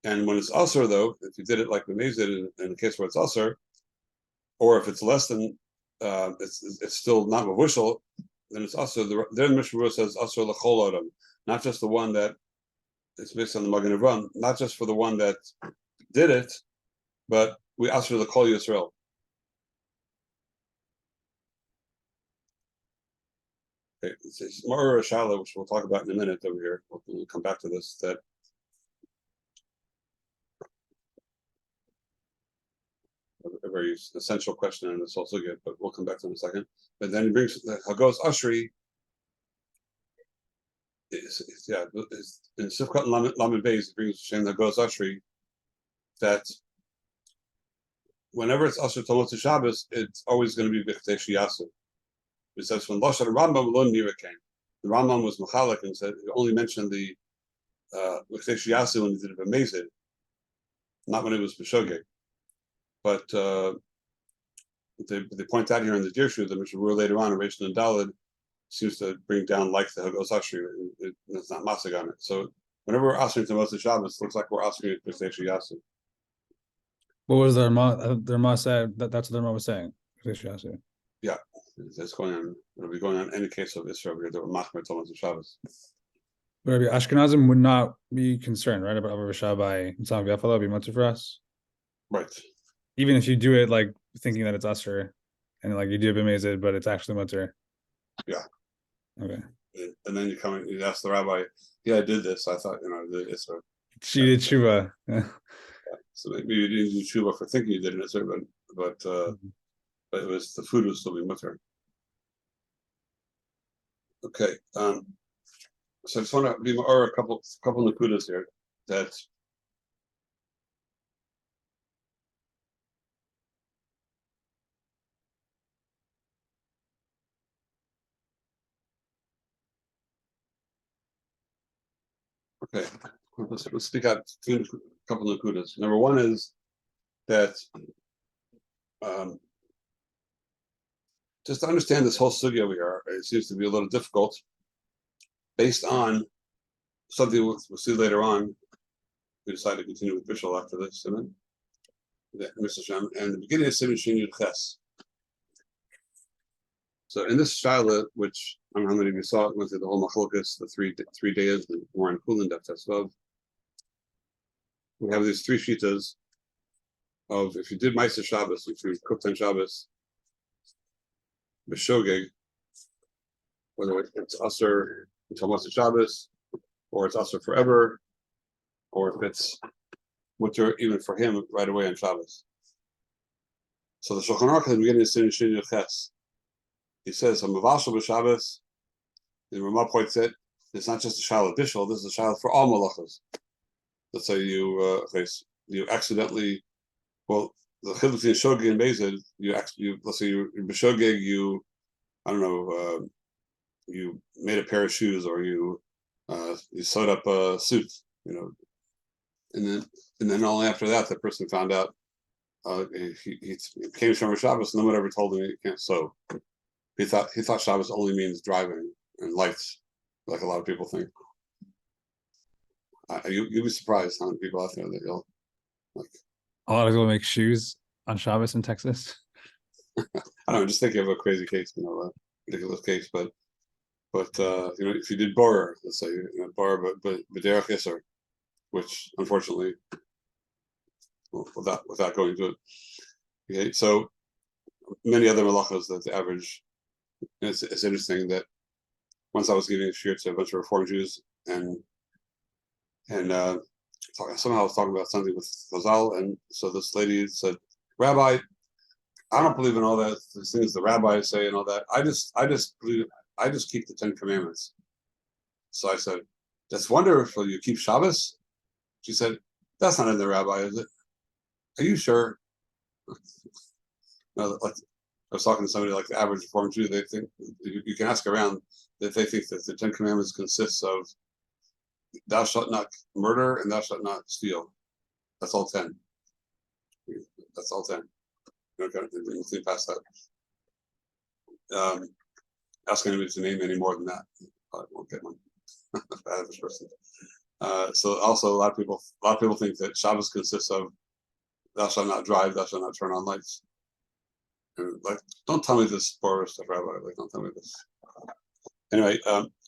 Speaker 1: And when it's usher, though, if you did it like the Mezid in the case where it's usher, or if it's less than, it's still not mavushal, then it's usher. Then Mishnah says usher l'chol adam, not just the one that it's based on the Magen Avraham, not just for the one that did it, but we usher l'chol Yisrael. Okay, it's more a shala, which we'll talk about in a minute over here. We'll come back to this. That a very essential question, and it's also good, but we'll come back to it in a second. But then he brings the Hagos Ashri. in Sifkat and Lamed Beis, it brings Shem that goes Ashri that whenever it's Asher Talmud Shabbos, it's always going to be B'chtei Shiyasu. It says when Lashon Rambam Lo Nira came, the Rambam was Mechalek and said he only mentioned the B'chtei Shiyasu when he did it B'mezid, not when it was B'shogeg. But they point out here in the Dirshu that Mishnah later on in Reish and Daled seems to bring down like the Hagos Ashri. It's not Masag on it. So whenever we're asking to Moshe Shabbos, it looks like we're asking it B'chtei Shiyasu.
Speaker 2: What was the Rama said? That's what the Rama was saying.
Speaker 1: Yeah, it's going on. It'll be going on any case of Israel where there were Machmer Talmud Shabbos.
Speaker 2: But Ashkenazim would not be concerned, right, about Avar Shabbai and Tzam V'Yafala be mutter for us,
Speaker 1: Right.
Speaker 2: even if you do it like thinking that it's Usher, and like you do it b'mezid, but it's actually mutter.
Speaker 1: Yeah.
Speaker 2: Okay.
Speaker 1: And then you come and you ask the rabbi, "Yeah, I did this. I thought it's a."
Speaker 2: She did tshuva.
Speaker 1: So maybe you didn't do tshuva for thinking you did an Isser, but it was the food was still be mutter. Okay. So I just want to be more a couple nakudas here that. Okay, let's speak out a couple of nakudas. Number one is that just to understand this whole sugya over here, it seems to be a little difficult based on something we'll see later on. We decide to continue with Bishal after this, and then Mr. Shem, and the beginning of Siman Shin Yud Ches. So in this Shaila, which I don't know how many of you saw it, went through the whole Machlokas, the three days, and more in Kulin Daf Tesvav. We have these three shitas of if you did Meiser Shabbos, if you cooked on Shabbos, B'shogeg, whether it's Aser until Meiser Shabbos, or it's Aser forever, or if it's mutter even for him right away on Shabbos. So the Shulchan Aruch at the beginning of Siman Shin Yud Ches, he says, "Hamavashal b'Shabbos." The Ramah points it. It's not just a shaila bishul. This is a shaila for all malachas. Let's say you accidentally, well, the chiluk between shogeg and bezid. You let's say you b'shogeg, I don't know, you made a pair of shoes or you sewed up a suit, and then only after that the person found out he came from Shabbos. No one ever told him he can't sew. He thought Shabbos only means driving and lights, like a lot of people think. You'd be surprised how many people out there that you'll like.
Speaker 2: A lot of people make shoes on Shabbos in Texas.
Speaker 1: I don't know. Just think of a crazy case, a ridiculous case, but if you did borer, let's say borer, but derech iser, which unfortunately, well, without going to it, okay. So many other malachas that the average. It's interesting that once I was giving a shiur to a bunch of Reform Jews, and somehow I was talking about something with Chazal, and so this lady said, "Rabbi, I don't believe in all that these things the rabbis say and all that. I just keep the 10 Commandments." So I said, "That's wonderful. You keep Shabbos?" She said, "That's not in the rabbi, is it? Are you sure?" No, like I was talking to somebody like the average Reform Jew. They think you can ask around that they think that the 10 Commandments consists of thou shalt not murder and thou shalt not steal. That's all 10. That's all 10. You don't think past that. Ask anybody to name any more than that. I won't get one. Average person. So also a lot of people think that Shabbos consists of thou shalt not drive, thou shalt not turn on lights. And don't tell me this Borer stuff, Rabbi. Don't tell me this. Anyway,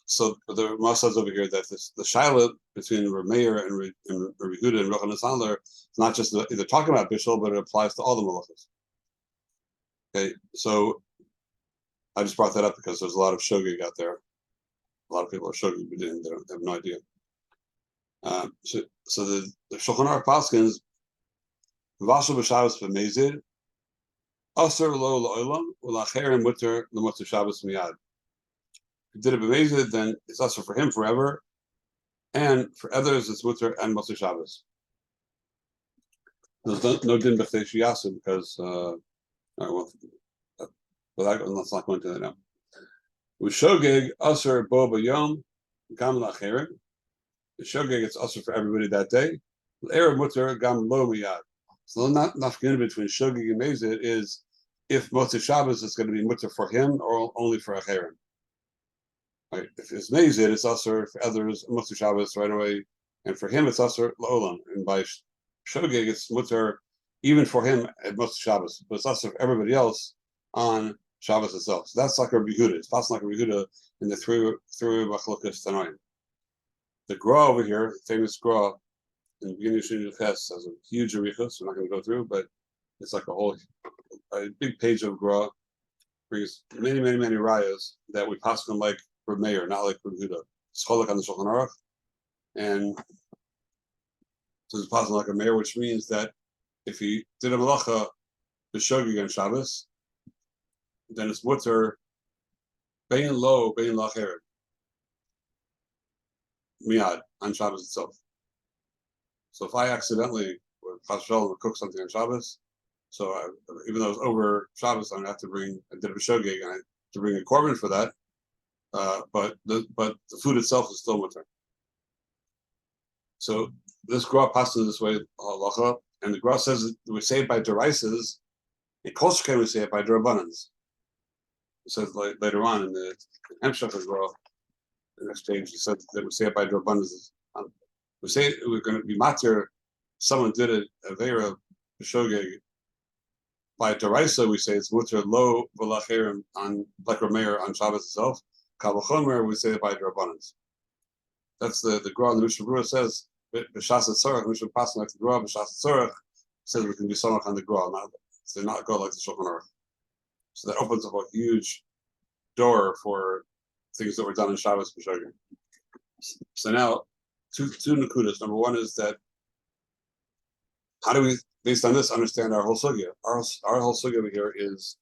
Speaker 1: so the Ramah says over here that the shaila between Rameir and Rehuda and Rochanan Sandler is not just either talking about Bishul, but it applies to all the malachas. Okay, so I just brought that up because there's a lot of shogeg out there. A lot of people are shogeg, but they have no idea. So the Shulchan Aruch paskins v'ashal b'Shabbos v'mezid aser lo la'olam u'lacherim muter l'muter Shabbos miyad. If he did it b'mezid, then it's also for him forever, and for others it's mutter and Motzei Shabbos. There's no din b'chtei shiyasu because let's not go into that now. With shogeg aser bo b'yom gam la'acheret. The shogeg it's aser for everybody that day. Erev mutter gam lo miyad. So not nafkin between shogeg and mezid is if Motzei Shabbos is going to be mutter for him or only for acheret. Right? If it's mezid, it's aser for others Motzei Shabbos right away, and for him it's aser la'olam. And by shogeg it's mutter even for him at Motzei Shabbos, but it's aser for everybody else on Shabbos itself. So that's like a Yehuda. It's possible like a Yehuda in the three machlokas tanoim. The Gra over here, famous Gra in the beginning of Shini Ches, has a huge arichos. I'm not going to go through, but it's like a big page of Gra. Brings many rayas that we pass them like for Meir, not like for Yehuda. It's cholak on the Shulchan Aruch, and so it's possible like a Meir, which means that if he did a malacha b'shogeg on Shabbos, then it's mutter bein lo bein la'acheret miyad on Shabbos itself. So if I accidentally cook something on Shabbos, so even though it's over Shabbos, I have to bring a did a shogeg and I have to bring a korban for that. But the food itself is still mutter. So this Gra passes this way halacha, and the Gra says that we say it by deraises. In Kol Sheken we say it by derabbanans. It says later on in the Hemshech as well, the next page, he said that we say it by Drabanas. We say we're going to be matir. Someone did a vera b'shogeg by Daraisa. We say it's mutter lo v'lacherim on like Rameir on Shabbos itself. Kavachomer we say it by Drabanas. That's the Gra in the Mishnah Berurah says b'shas tzorach. Mishnah Pasuk like the Gra b'shas tzorach says we can be samach on the Gra, not go like the Shulchan Aruch. So that opens up a huge door for things that were done in Shabbos b'shogeg. So now, two nakudas. Number one is that how do we, based on this, understand our whole sugya? Our whole sugya over here is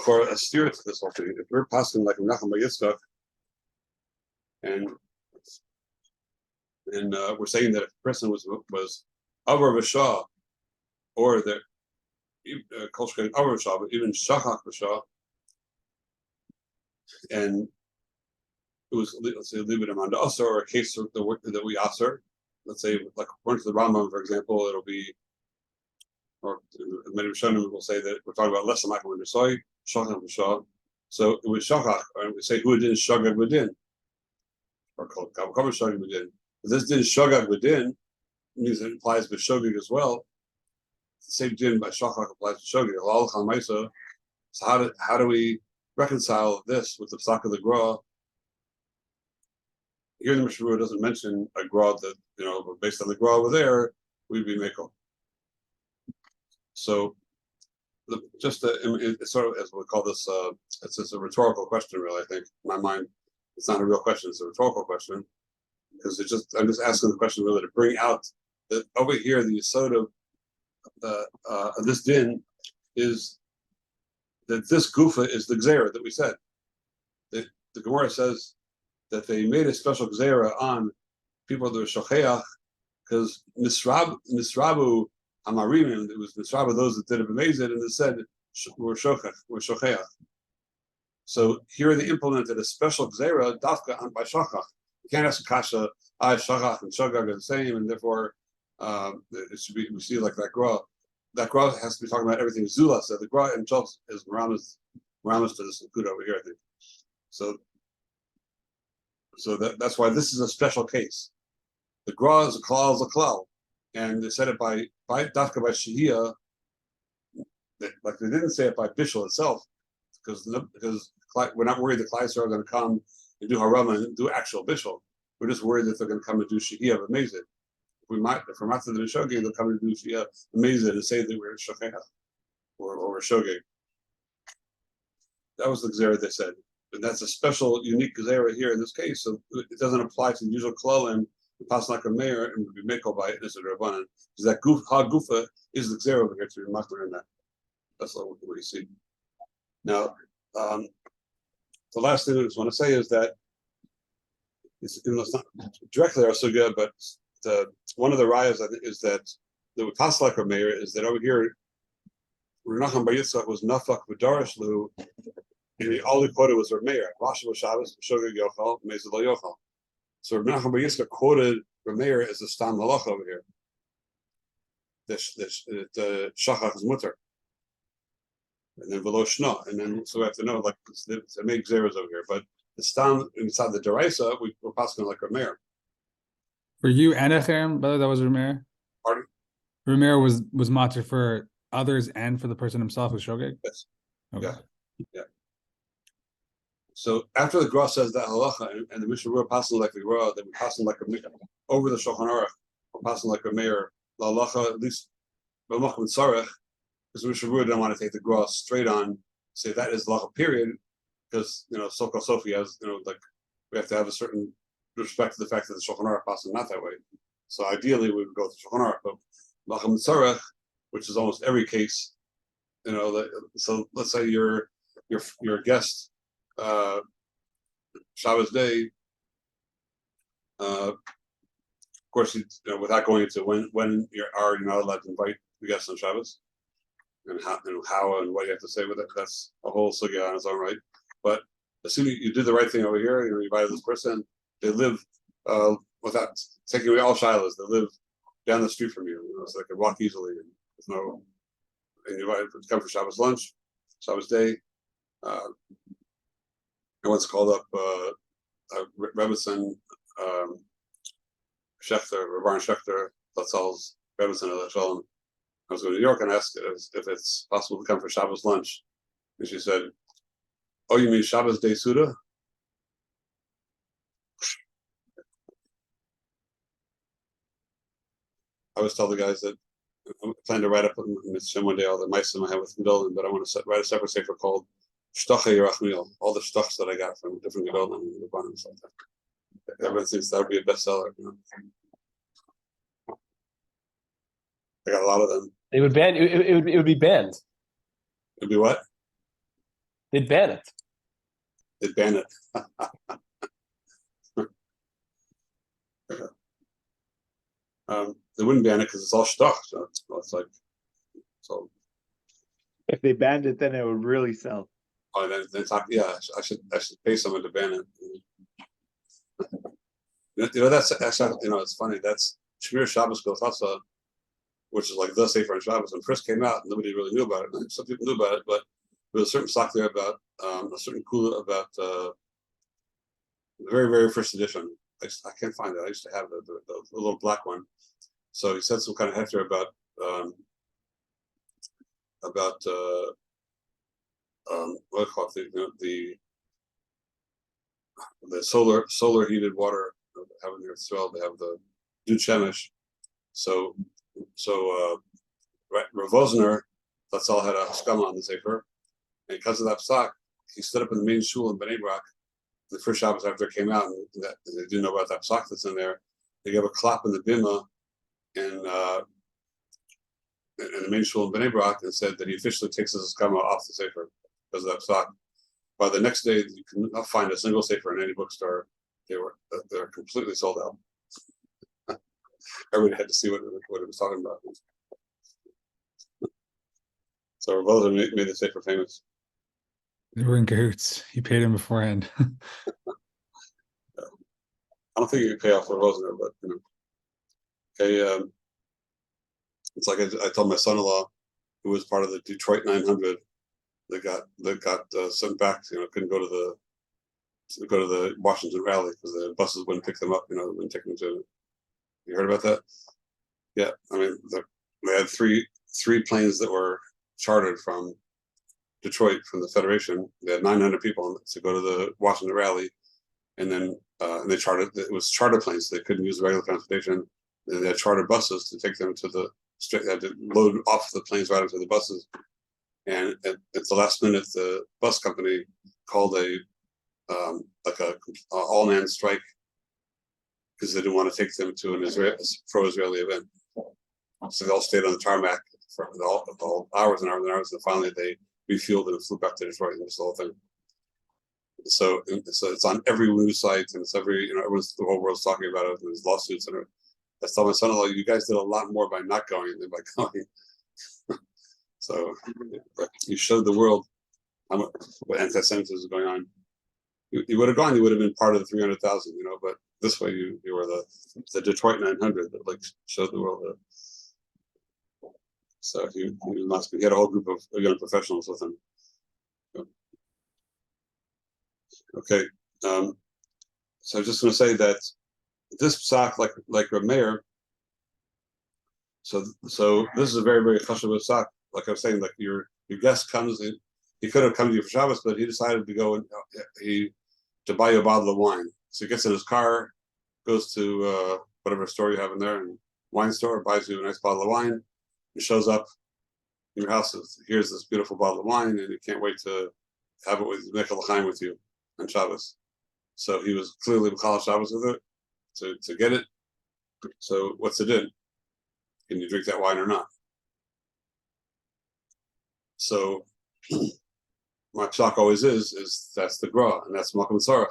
Speaker 1: for a steer to this whole thing. If we're passing like Menachem by Yitzchak, and we're saying that if a person was Avar B'Shah, or that Kol Sheken Avar B'Shah, but even Shachach B'Shah, and it was, let's say, leave it among the Asar, or a case that we Asar. Let's say, like according to the Rambam, for example, it'll be, or many Rishonim will say that we're talking about less than like when Nesoy, Shachach B'Shah. So it was Shachach, and we say who did Shagag B'Din, or Kavakam Shagag B'Din. But this din Shagag B'Din means it applies to Shogeg as well. The same din by Shachach applies to Shogeg. So how do we reconcile this with the psak of the Gra? Here the Mishnah Berurah doesn't mention a Gra that, but based on the Gra over there, we'd be Mekel. So it's sort of, as we call this, it's just a rhetorical question, really. I think in my mind, it's not a real question; it's a rhetorical question, because I'm just asking the question really to bring out that over here the yesod of this din is that this gufa is the gzera that we said. The Gemara says that they made a special gzera on people that were shocheach because misrabu amarim, it was misrabu those that did it b'mezid, and it said we're shocheach. So here they implemented a special gzera dafka on by shachach. You can't ask a kasha, shachach and shogag are the same, and therefore it should be, we see like that Gra. That Gra has to be talking about everything Zula said. The Gra himself is Maramas to this Nakuda over here, I think. So that's why this is a special case. The Gra is a klal, and they said it by dafka by שהייה, like they didn't say it by Bishul itself, because we're not worried the Klais are going to come and do Harama and do actual Bishul. We're just worried that they're going to come and do שהייה but amazing. If we're not the Shogeg, they'll come and do שהייה amazing and say that we're Shocheach or Shogeg. That was the Gzera they said. And that's a special, unique Gzera here in this case. So it doesn't apply to the usual Klolim, the Pasnak of Meir, and would be Mekel by Itness of Rabbanan. Because that Gufa is the Gzera over here to be Machmer in that. That's what you see. Now, the last thing I just want to say is that it's not directly our sugya, but one of the rayas I think is that the Passalak or Meir is that over here, Renacham Bar Yitzchak was nafak v'darash lu, and all he quoted was Rameir. Rasha Shabbos Shoga Yochal Mezil Yochal. So Renacham Bar Yitzchak quoted Rameir as the stam halacha over here. The shachach is mutter, and then below shna, and then so we have to know like to make zeros over here, but the stam inside the deraisa we're passing like Rameir.
Speaker 2: For you and Echem, brother, that was Rameir.
Speaker 1: Pardon?
Speaker 2: Rameir was matter for others and for the person himself who's shogeg.
Speaker 1: Yes.
Speaker 2: Okay.
Speaker 1: Yeah. So after the Gra says that halacha and the Mishnah we're passing like the Gra, then we're passing like a over the Shulchan Aruch, we're passing like a Meir. The halacha at least b'macham tzarech, because the Mishnah didn't want to take the Gra straight on, say that is halacha period, because Sokal Sofi has like we have to have a certain respect to the fact that the Shulchan Aruch passing not that way. So ideally we would go to Shulchan Aruch, but b'macham tzarech, which is almost every case, so let's say your guest Shabbos day, of course, without going into when you're not allowed to invite the guests on Shabbos, and how and what you have to say with it, that's a whole sugya on its own right. But assuming you did the right thing over here, you invited this person, they live without taking away all shilas, they live down the street from you, so they can walk easily, and there's no, and you invite them to come for Shabbos lunch, Shabbos day. I once called up Rebbetzin Schechter, Rabban Schechter, Latzal's Rebbetzin of Shalom. I was going to New York and asked if it's possible to come for Shabbos lunch. And she said, "Oh, you mean Shabbos Day Suda?" I always tell the guys that I plan to write up in Mitzvah one day all the meisim I have with Gedolim, but I want to write a separate sefer called Shtacha Yerachmiel, all the shtachs that I got from different Gedolim and Rabbanim like that. Everyone thinks that would be a bestseller. I got a lot of them.
Speaker 4: They would ban it would be banned.
Speaker 1: It'd be what?
Speaker 4: They'd ban it.
Speaker 1: They'd ban it. They wouldn't ban it because it's all shtach. So it's like so.
Speaker 3: If they banned it, then it would really sell.
Speaker 1: Oh, then talk. Yeah, I should pay someone to ban it. That's actually it's funny. That's Shmir Shabbos Gilchasa, which is like the Sefer on Shabbos. When first came out, nobody really knew about it. Some people knew about it, but there was a certain stock there about a certain kula about the very, very first edition. I can't find it. I used to have the little black one. So he said some kind of hefter about what do you call it, the solar heated water having their swell. They have the Dud Shemesh. So Rav Vosner, that's all had a skama on the sefer, and because of that psak, he stood up in the main shul in Bnei Brak. The first Shabbos after it came out, and they didn't know about that psak that's in there. They gave a clap in the bima in the main shul in Bnei Brak and said that he officially takes his skama off the sefer because of that psak. By the next day, you could not find a single sefer in any bookstore. They're completely sold out. Everybody had to see what it was talking about. So Rav Vosner made the sefer famous.
Speaker 2: They were in cahoots. He paid him beforehand.
Speaker 1: I don't think you can pay off Rav Vosner, but okay. It's like I told my son-in-law, who was part of the Detroit 900, that got sent back. Couldn't go to the Washington rally because the buses wouldn't pick them up. Wouldn't take them to. You heard about that? Yeah, I mean, they had three planes that were chartered from Detroit from the Federation. They had 900 people to go to the Washington rally, and then they chartered. It was charter planes. So they couldn't use regular transportation. And they had charter buses to take them to the straight. They had to load off the planes right into the buses. And at the last minute, the bus company called a all-man strike because they didn't want to take them to an pro-Israeli event. So they all stayed on the tarmac for all hours and hours and hours, and finally they refueled and flew back to Detroit, and this whole thing. So it's on every news site, and it's every, the whole world's talking about it, and there's lawsuits and everything. I tell my son-in-law, you guys did a lot more by not going than by going. So you showed the world how much what anti-Semitism is going on. You would have gone, you would have been part of the 300,000, but this way you were the Detroit 900 that like showed the world that. So he had a whole group of young professionals with him. Okay, so I'm just going to say that this psak, like Reb Meir, so this is a very, very chashuv psak. Like I was saying, like your guest comes in, he could have come to you for Shabbos, but he decided to go and to buy you a bottle of wine. So he gets in his car, goes to whatever store you have in there, and wine store, buys you a nice bottle of wine, and shows up in your house. Here's this beautiful bottle of wine, and you can't wait to have it with Mechel L'chaim with you on Shabbos. So he was clearly B'chal Shabbos with it to get it. So what's it in? Can you drink that wine or not? So my shock always is that's the gra, and that's Malkum Tzarech.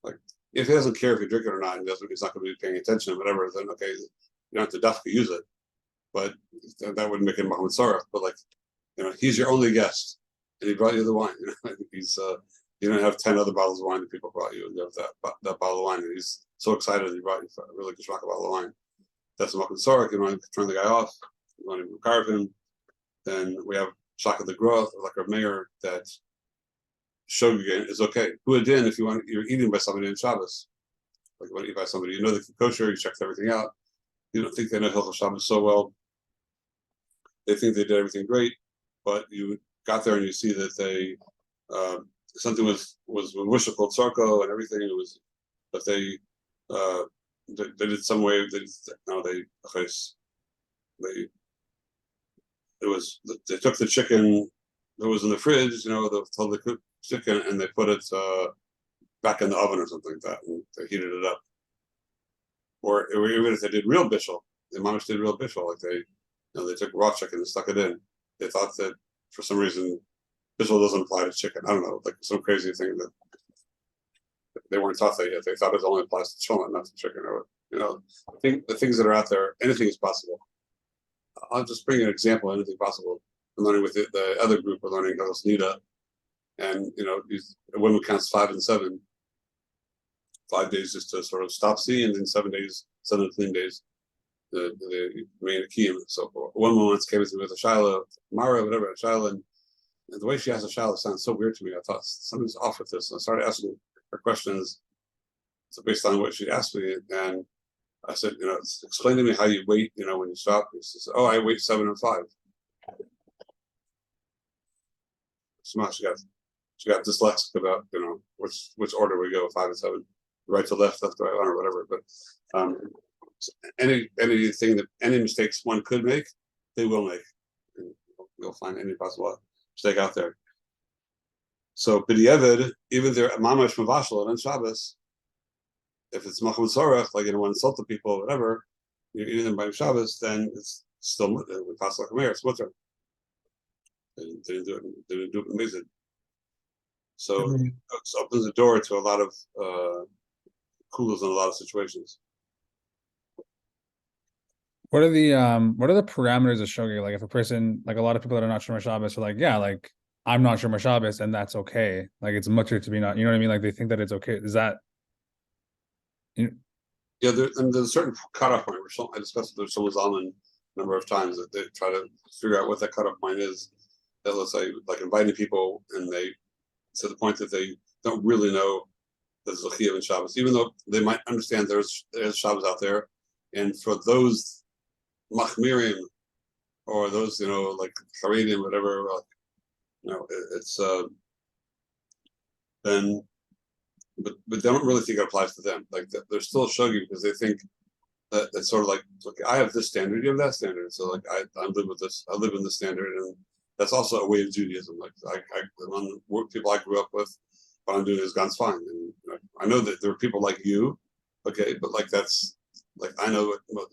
Speaker 1: Like if he doesn't care if you drink it or not, and he's not going to be paying attention or whatever, then okay, you don't have to dafka use it. But that wouldn't make him Malkum Tzarech. But he's your only guest, and he brought you the wine. He's you don't have 10 other bottles of wine that people brought you, and you have that bottle of wine, and he's so excited he brought you a really good bottle of wine. That's a Malkum Tzarech. You want to turn the guy off, you want to carve him. Then we have Shaka the Growth, like our mayor, that Shogun is okay. Huadin, if you're eating by somebody in Shabbos, like you want to eat by somebody, you know they keep kosher, you checked everything out. You don't think they know Hilchos Shabbos so well. They think they did everything great, but you got there and you see that they something was Wisha called Sarko and everything. It was, but they did some way. They took the chicken that was in the fridge, the cooked chicken, and they put it back in the oven or something like that, and they heated it up. Or even if they did real bishul, the mamish did real bishul, like they took raw chicken and stuck it in. They thought that for some reason bishul doesn't apply to chicken. I don't know, like some crazy thing that they weren't taught that yet. They thought it only applies to children, not to chicken. Or I think the things that are out there, anything is possible. I'll just bring an example. Anything possible. I'm learning with the other group. We're learning Hilchos Nida, and a woman counts 5 and 7. 5 days just to sort of stop see, and then 7 clean days. The main kiyum and so forth. One woman once came to me with a shaila, Mara, whatever, a shaila, and the way she asked a shaila sounds so weird to me. I thought something's off with this. And I started asking her questions. So based on what she asked me, and I said, explain to me how you wait, when you stop. She said, oh, I wait 7 and 5. She got dyslexic about, which order we go, 5 and 7, right to left, left to right, or whatever. But anything any mistakes one could make, they will make. And you'll find any possible mistake out there. So b'diavad, even their mamash mavashal and on Shabbos, if it's Malkum Tzarech, like want to insult the people, whatever, you're eating them by Shabbos, then it's still with Pasuk Meir, it's mutter. They didn't do it amazing. So it opens the door to a lot of kulas in a lot of situations.
Speaker 2: What are the parameters of shogeg? Like if a person, like a lot of people that are not Shomer Shabbos are like, yeah, like I'm not Shomer Shabbos, and that's okay. Like it's mutter to be not, you know what I mean? Like they think that it's okay. Is that?
Speaker 1: Yeah, there's a certain cutoff point. I discussed it with Shlomo Zalman a number of times that they try to figure out what that cutoff point is. That let's say, like inviting people, and they to the point that they don't really know the Zechiyah and Shabbos, even though they might understand there's Shabbos out there, and for those machmirim or those like Haredim, whatever, it's then. But they don't really think it applies to them. Like they're still shoggy because they think that it's sort of like, I have this standard, you have that standard. So like I live with this, I live in this standard, and that's also a way of Judaism. Like among people I grew up with, what I'm doing is God's fine. And I know that there are people like you, okay, but like that's like I know what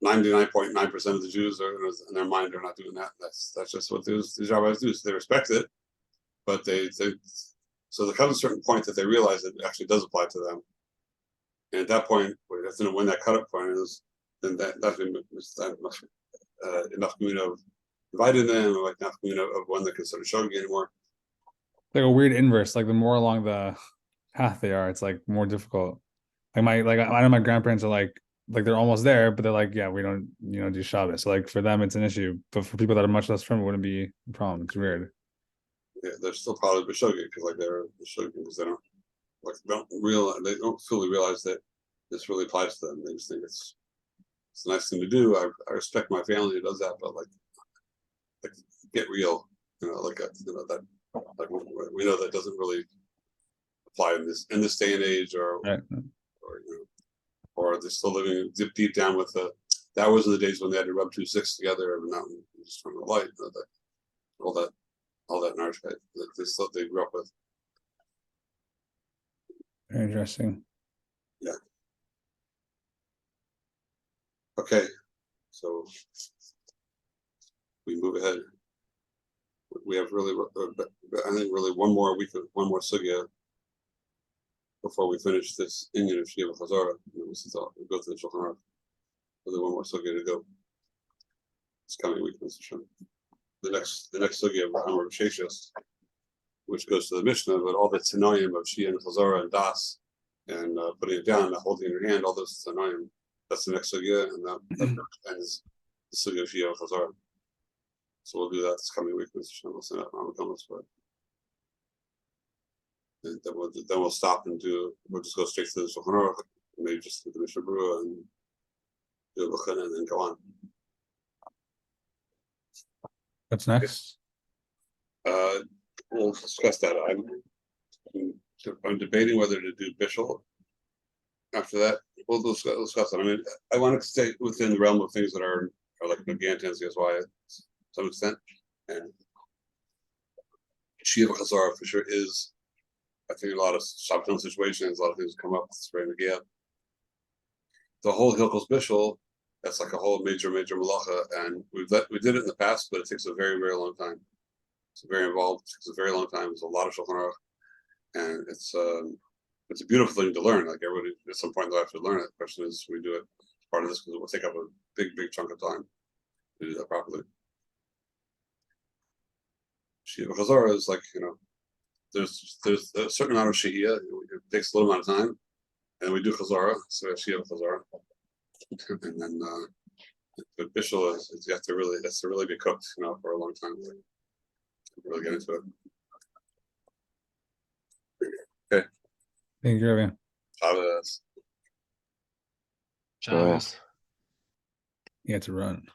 Speaker 1: 99.9% of the Jews are in their mind are not doing that. That's just what these rabbis do. So they respect it, but they So there comes a certain point that they realize it actually does apply to them. And at that point, we have to know when that cutoff point is, then that much enough community of inviting them, or like enough community of when they consider showing anymore.
Speaker 2: Like a weird inverse. Like the more along the path they are, it's like more difficult. Like I know my grandparents are like they're almost there, but they're like, yeah, we don't do Shabbos. So like for them it's an issue, but for people that are much less firm, it wouldn't be a problem. It's weird.
Speaker 1: Yeah, they're still probably B'Shogeg because like they're B'Shogeg because they don't fully realize that this really applies to them. They just think it's a nice thing to do. I respect my family who does that, but like get real, that like we know that doesn't really apply in this day and age, or
Speaker 2: Right.
Speaker 1: or they're still living deep down with that was the days when they had to rub 2 sticks together and not just from the light, all that knowledge that they grew up with.
Speaker 2: Very interesting.
Speaker 1: Yeah. Okay, so we move ahead. We have really, I think, really one more sugya before we finish this Indian of שהייה וחזרה. We go to the Shulchan Aruch. Really one more sugya to go. It's coming week, Mr. Shem. The next sugya of Amar Sheshis, which goes to the Mishnah, but all the Tanoim of שהייה and Chazara and Das, and putting it down, holding in your hand, all those Tanoim. That's the next sugya, and that ends the sugya of שהייה וחזרה. So we'll do that this coming week, Mr. Shem. We'll send out my comments for it. And then we'll stop and we'll just go straight to the Shulchan Aruch, maybe just to the Mishnah Berurah and do a B'chan and then go on.
Speaker 2: What's next?
Speaker 1: We'll discuss that. I'm debating whether to do Bishul after that. We'll discuss it. I mean, I want to stay within the realm of things that are like Megantans, that's why to some extent. And שהייה וחזרה for sure is, I think, a lot of Shabbaton situations, a lot of things come up. It's very Nagia. The whole Hilchos Bishul, that's like a whole major malacha, and we did it in the past, but it takes a very, very long time. It's very involved. It takes a very long time. There's a lot of Shulchan Aruch, and it's a beautiful thing to learn. Like everybody, at some point they'll have to learn it. The question is, we do it as part of this because it will take up a big chunk of time to do that properly. שהייה וחזרה is like, there's a certain amount of שהייה. It takes a little amount of time, and we do Chazara, so שהייה וחזרה, and then but Bishul is you have to really be cooked, for a long time to really get into it. Okay.
Speaker 2: Thank you, Rabbi.
Speaker 1: Shabbos.
Speaker 4: Shabbos.
Speaker 2: You had to run.